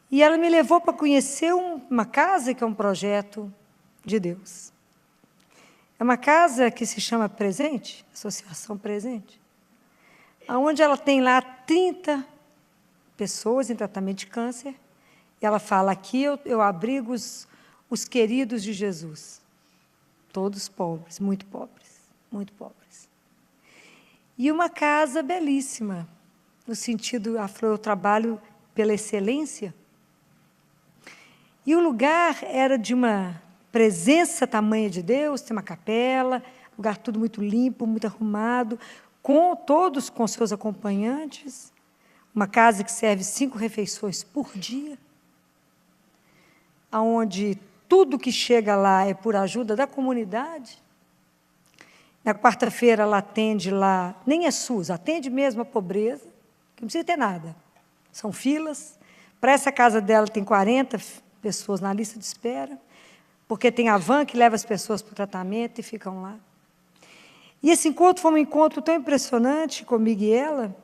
E ela me levou para conhecer uma casa que é um projeto de Deus. É uma casa que se chama Presente, Associação Presente, onde ela tem lá 30 pessoas em tratamento de câncer. E ela fala, aqui eu abrigo os queridos de Jesus, todos pobres, muito pobres, muito pobres. E uma casa belíssima, no sentido, eu trabalho pela excelência. E o lugar era de uma presença tamanha de Deus, tem uma capela, lugar tudo muito limpo, muito arrumado, todos com seus acompanhantes, uma casa que serve 5 refeições por dia, onde tudo que chega lá é por ajuda da comunidade. Na quarta-feira ela atende lá, nem é SUS, atende mesmo a pobreza, que não precisa ter nada. São filas. Para essa casa dela tem 40 pessoas na lista de espera, porque tem a van que leva as pessoas para o tratamento e ficam lá. E esse encontro foi um encontro tão impressionante comigo e ela,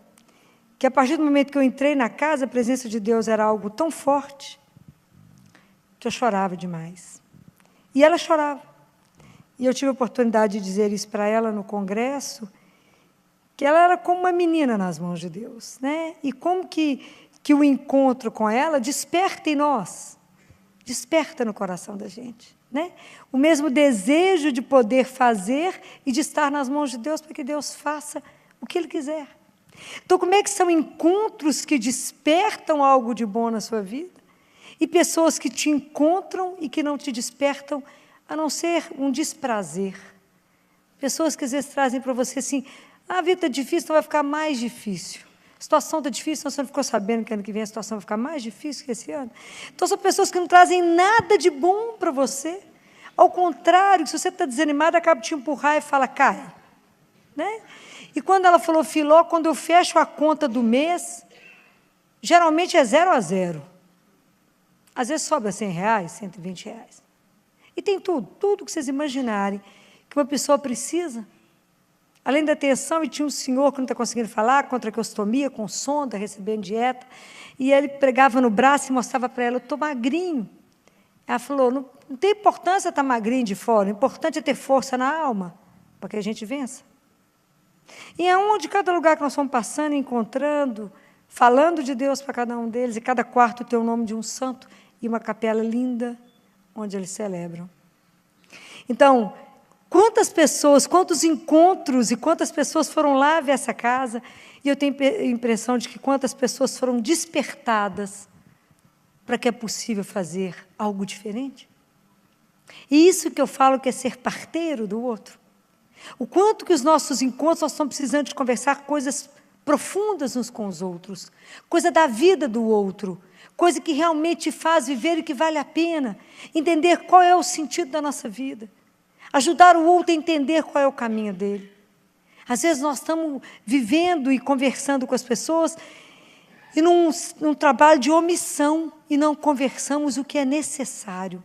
que a partir do momento que eu entrei na casa, a presença de Deus era algo tão forte, que eu chorava demais. E ela chorava. E eu tive a oportunidade de dizer isso para ela no congresso, que ela era como uma menina nas mãos de Deus, né? E como que o encontro com ela desperta em nós, desperta no coração da gente, né? O mesmo desejo de poder fazer e de estar nas mãos de Deus para que Deus faça o que Ele quiser. Então, como é que são encontros que despertam algo de bom na sua vida e pessoas que te encontram e que não te despertam, a não ser um desprazer? Pessoas que às vezes trazem para você assim, a vida está difícil, então vai ficar mais difícil. A situação está difícil, então você não ficou sabendo que ano que vem a situação vai ficar mais difícil que esse ano. Então, são pessoas que não trazem nada de bom para você. Ao contrário, se você está desanimado, acaba de te empurrar e fala, cai. Né? E quando ela falou, Filó, quando eu fecho a conta do mês, geralmente é 0 a 0. Às vezes sobra R$100, R$120. E tem tudo que vocês imaginarem que uma pessoa precisa. Além da atenção, e tinha um senhor que não está conseguindo falar, com traqueostomia, com sonda, recebendo dieta, e ele pregava no braço e mostrava para ela, eu estou magrinho. Ela falou, não tem importância estar magrinho de fora, o importante é ter força na alma, para que a gente vença. E aonde cada lugar que nós fomos passando, encontrando, falando de Deus para cada um deles, e cada quarto tem o nome de um santo, e uma capela linda, onde eles celebram. Então, quantas pessoas, quantos encontros e quantas pessoas foram lá ver essa casa, e eu tenho a impressão de que quantas pessoas foram despertadas para que é possível fazer algo diferente. E isso que eu falo que é ser parteiro do outro. O quanto que os nossos encontros, nós estamos precisando de conversar coisas profundas uns com os outros, coisa da vida do outro, coisa que realmente faz viver e que vale a pena, entender qual é o sentido da nossa vida, ajudar o outro a entender qual é o caminho dele. Às vezes nós estamos vivendo e conversando com as pessoas e num trabalho de omissão e não conversamos o que é necessário.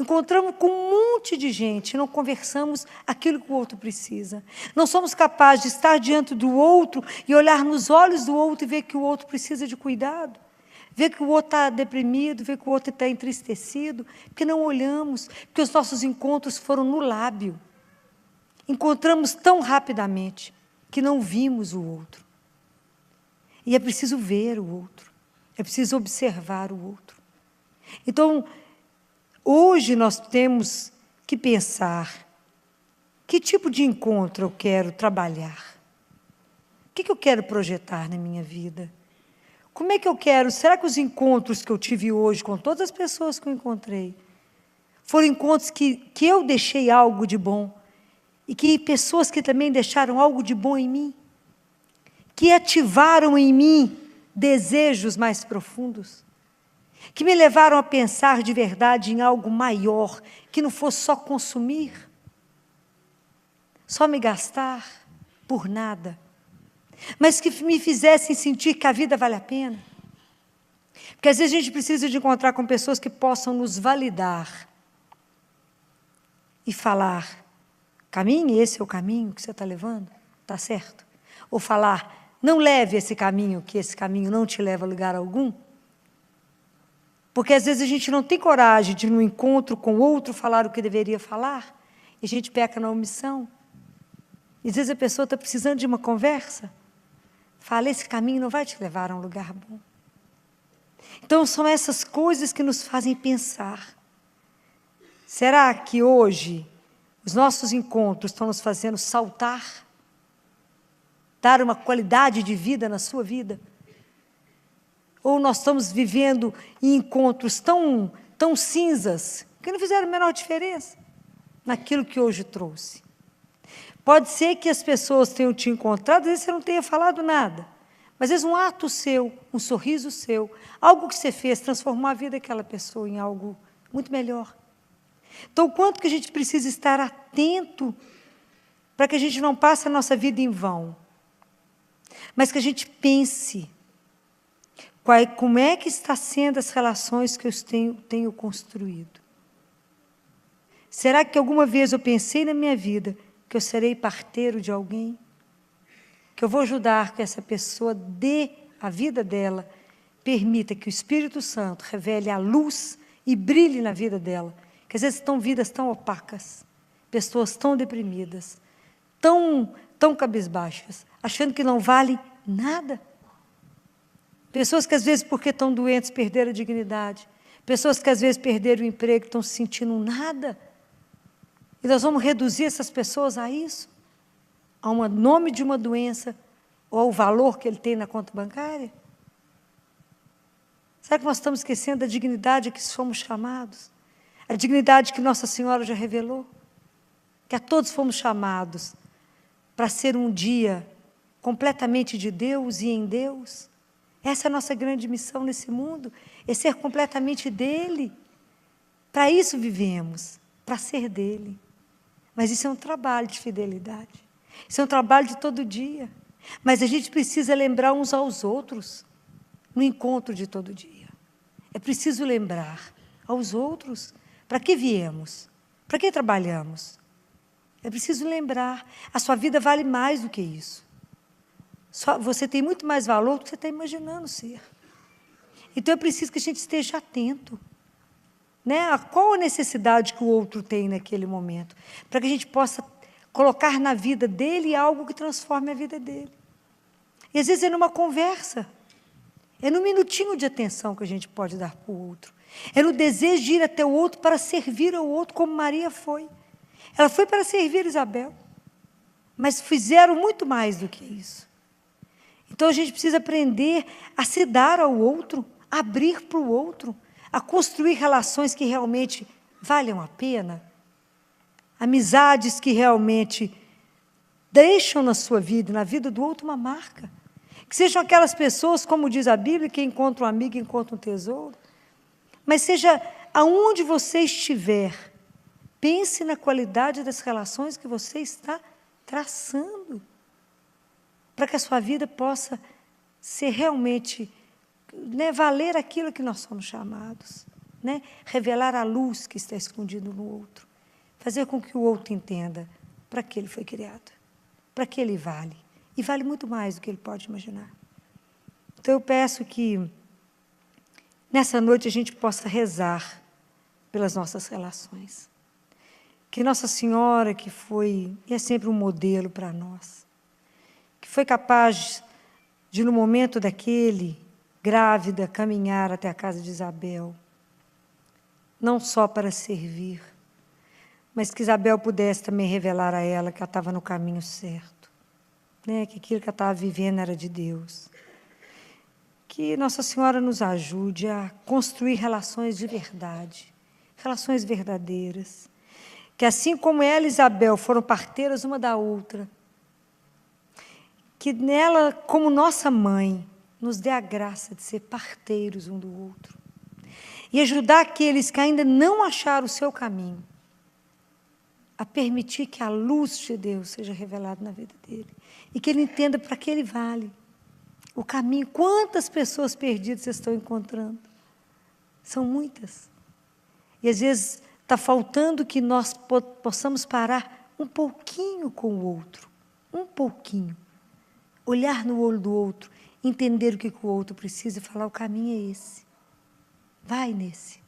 Encontramos com um monte de gente, não conversamos aquilo que o outro precisa. Não somos capazes de estar diante do outro e olhar nos olhos do outro e ver que o outro precisa de cuidado, ver que o outro está deprimido, ver que o outro está entristecido, porque não olhamos, porque os nossos encontros foram no lábio. Encontramos tão rapidamente que não vimos o outro. E é preciso ver o outro, é preciso observar o outro. Então, hoje nós temos que pensar que tipo de encontro eu quero trabalhar, o que eu quero projetar na minha vida, como é que eu quero, será que os encontros que eu tive hoje com todas as pessoas que eu encontrei, foram encontros que eu deixei algo de bom, e que pessoas que também deixaram algo de bom em mim, que ativaram em mim desejos mais profundos, que me levaram a pensar de verdade em algo maior, que não fosse só consumir, só me gastar por nada, mas que me fizessem sentir que a vida vale a pena. Porque às vezes a gente precisa de encontrar com pessoas que possam nos validar e falar, caminhe, esse é o caminho que você está levando, está certo? Ou falar, não leve esse caminho, que esse caminho não te leva a lugar algum. Porque às vezes a gente não tem coragem de, no encontro com o outro, falar o que deveria falar, e a gente peca na omissão. E às vezes a pessoa está precisando de uma conversa, fala, esse caminho não vai te levar a um lugar bom. Então, são essas coisas que nos fazem pensar. Será que hoje os nossos encontros estão nos fazendo saltar? Dar uma qualidade de vida na sua vida? Ou nós estamos vivendo em encontros tão cinzas, que não fizeram a menor diferença naquilo que hoje trouxe? Pode ser que as pessoas tenham te encontrado, às vezes você não tenha falado nada, mas às vezes um ato seu, um sorriso seu, algo que você fez, transformou a vida daquela pessoa em algo muito melhor. Então, o quanto que a gente precisa estar atento para que a gente não passe a nossa vida em vão, mas que a gente pense como é que está sendo as relações que eu tenho construído? Será que alguma vez eu pensei na minha vida que eu serei parteiro de alguém? Que eu vou ajudar que essa pessoa dê a vida dela, permita que o Espírito Santo revele a luz e brilhe na vida dela. Que às vezes estão vidas tão opacas, pessoas tão deprimidas, tão cabisbaixas, achando que não vale nada. Pessoas que às vezes, porque estão doentes, perderam a dignidade. Pessoas que às vezes perderam o emprego, estão se sentindo nada. E nós vamos reduzir essas pessoas a isso? A um nome de uma doença, ou ao valor que ele tem na conta bancária? Será que nós estamos esquecendo da dignidade a que somos chamados? A dignidade que Nossa Senhora já revelou? Que a todos fomos chamados para ser um dia completamente de Deus e em Deus. Essa é a nossa grande missão nesse mundo, é ser completamente dele. Para isso vivemos, para ser dele. Mas isso é um trabalho de fidelidade. Isso é um trabalho de todo dia. Mas a gente precisa lembrar uns aos outros no encontro de todo dia. É preciso lembrar aos outros para que viemos, para que trabalhamos. É preciso lembrar, a sua vida vale mais do que isso. Você tem muito mais valor do que você está imaginando ser. Então é preciso que a gente esteja atento, né? A qual a necessidade que o outro tem naquele momento, para que a gente possa colocar na vida dele algo que transforme a vida dele. E às vezes é numa conversa, é num minutinho de atenção que a gente pode dar para o outro. É no desejo de ir até o outro para servir ao outro, como Maria foi. Ela foi para servir Isabel, mas fizeram muito mais do que isso. Então a gente precisa aprender a se dar ao outro, a abrir para o outro, a construir relações que realmente valham a pena, amizades que realmente deixam na sua vida, na vida do outro, uma marca. Que sejam aquelas pessoas, como diz a Bíblia, que encontra um amigo, encontra um tesouro. Mas seja aonde você estiver, pense na qualidade das relações que você está traçando, para que a sua vida possa ser realmente, né, valer aquilo que nós somos chamados, né? Revelar a luz que está escondida no outro, fazer com que o outro entenda para que ele foi criado, para que ele vale, e vale muito mais do que ele pode imaginar. Então eu peço que nessa noite a gente possa rezar pelas nossas relações, que Nossa Senhora, que foi e é sempre um modelo para nós, que foi capaz de, no momento daquele, grávida, caminhar até a casa de Isabel, não só para servir, mas que Isabel pudesse também revelar a ela que ela estava no caminho certo, né? Que aquilo que ela estava vivendo era de Deus. Que Nossa Senhora nos ajude a construir relações de verdade, relações verdadeiras, que assim como ela e Isabel foram parteiras uma da outra, que nela, como nossa mãe, nos dê a graça de ser parteiros um do outro e ajudar aqueles que ainda não acharam o seu caminho a permitir que a luz de Deus seja revelada na vida dele e que ele entenda para que ele vale o caminho. Quantas pessoas perdidas vocês estão encontrando? São muitas. E às vezes está faltando que nós possamos parar um pouquinho com o outro, um pouquinho. Olhar no olho do outro, entender o que o outro precisa e falar: o caminho é esse. Vai nesse,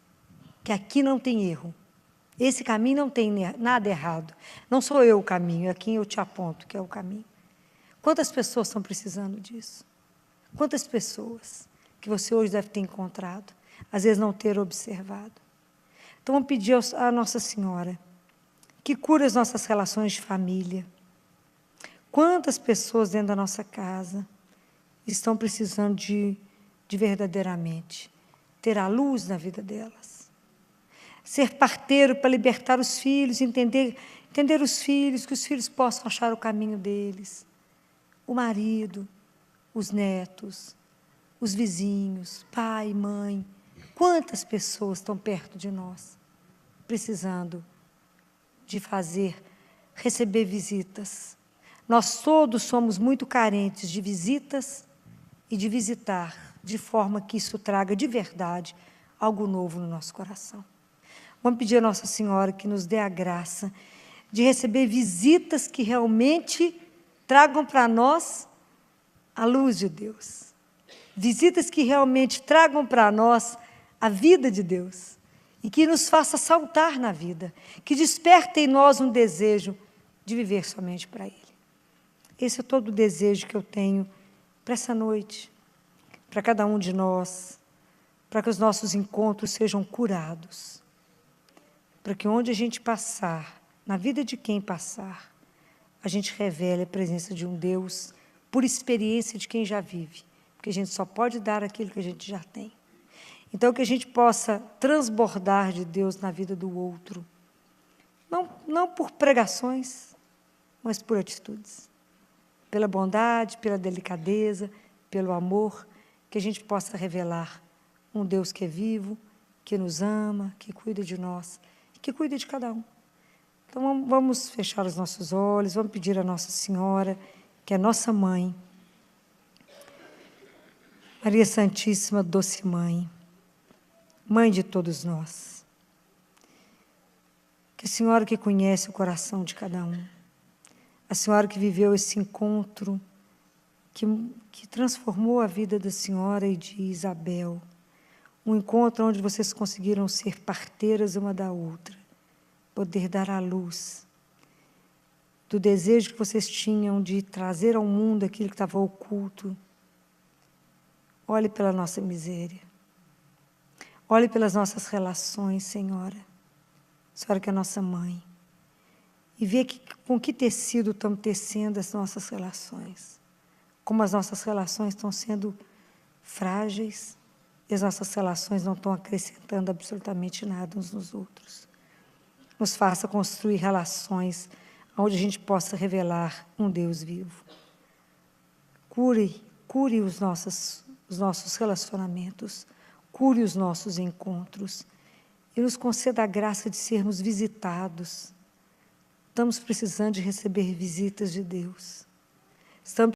que aqui não tem erro. Esse caminho não tem nada errado. Não sou eu o caminho, é quem eu te aponto que é o caminho. Quantas pessoas estão precisando disso? Quantas pessoas que você hoje deve ter encontrado, às vezes não ter observado? Então vamos pedir à Nossa Senhora que cure as nossas relações de família. Quantas pessoas dentro da nossa casa estão precisando de verdadeiramente ter a luz na vida delas? Ser parteiro para libertar os filhos, entender os filhos, que os filhos possam achar o caminho deles. O marido, os netos, os vizinhos, pai, mãe. Quantas pessoas estão perto de nós, precisando de receber visitas. Nós todos somos muito carentes de visitas e de visitar de forma que isso traga de verdade algo novo no nosso coração. Vamos pedir a Nossa Senhora que nos dê a graça de receber visitas que realmente tragam para nós a luz de Deus. Visitas que realmente tragam para nós a vida de Deus e que nos faça saltar na vida, que desperte em nós um desejo de viver somente para Ele. Esse é todo o desejo que eu tenho para essa noite, para cada um de nós, para que os nossos encontros sejam curados, para que onde a gente passar, na vida de quem passar, a gente revele a presença de um Deus por experiência de quem já vive, porque a gente só pode dar aquilo que a gente já tem. Então, que a gente possa transbordar de Deus na vida do outro, não por pregações, mas por atitudes, pela bondade, pela delicadeza, pelo amor, que a gente possa revelar um Deus que é vivo, que nos ama, que cuida de nós, que cuida de cada um. Então, vamos fechar os nossos olhos, vamos pedir a Nossa Senhora, que é nossa mãe, Maria Santíssima, doce mãe, mãe de todos nós, que a Senhora que conhece o coração de cada um, a Senhora que viveu esse encontro, que transformou a vida da Senhora e de Isabel, um encontro onde vocês conseguiram ser parteiras uma da outra, poder dar à luz do desejo que vocês tinham de trazer ao mundo aquilo que estava oculto. Olhe pela nossa miséria. Olhe pelas nossas relações, Senhora. Senhora que é nossa mãe. E vê com que tecido estamos tecendo as nossas relações. Como as nossas relações estão sendo frágeis e as nossas relações não estão acrescentando absolutamente nada uns nos outros. Nos faça construir relações onde a gente possa revelar um Deus vivo. Cure os nossos relacionamentos, cure os nossos encontros e nos conceda a graça de sermos visitados. Estamos precisando de receber visitas de Deus. Estamos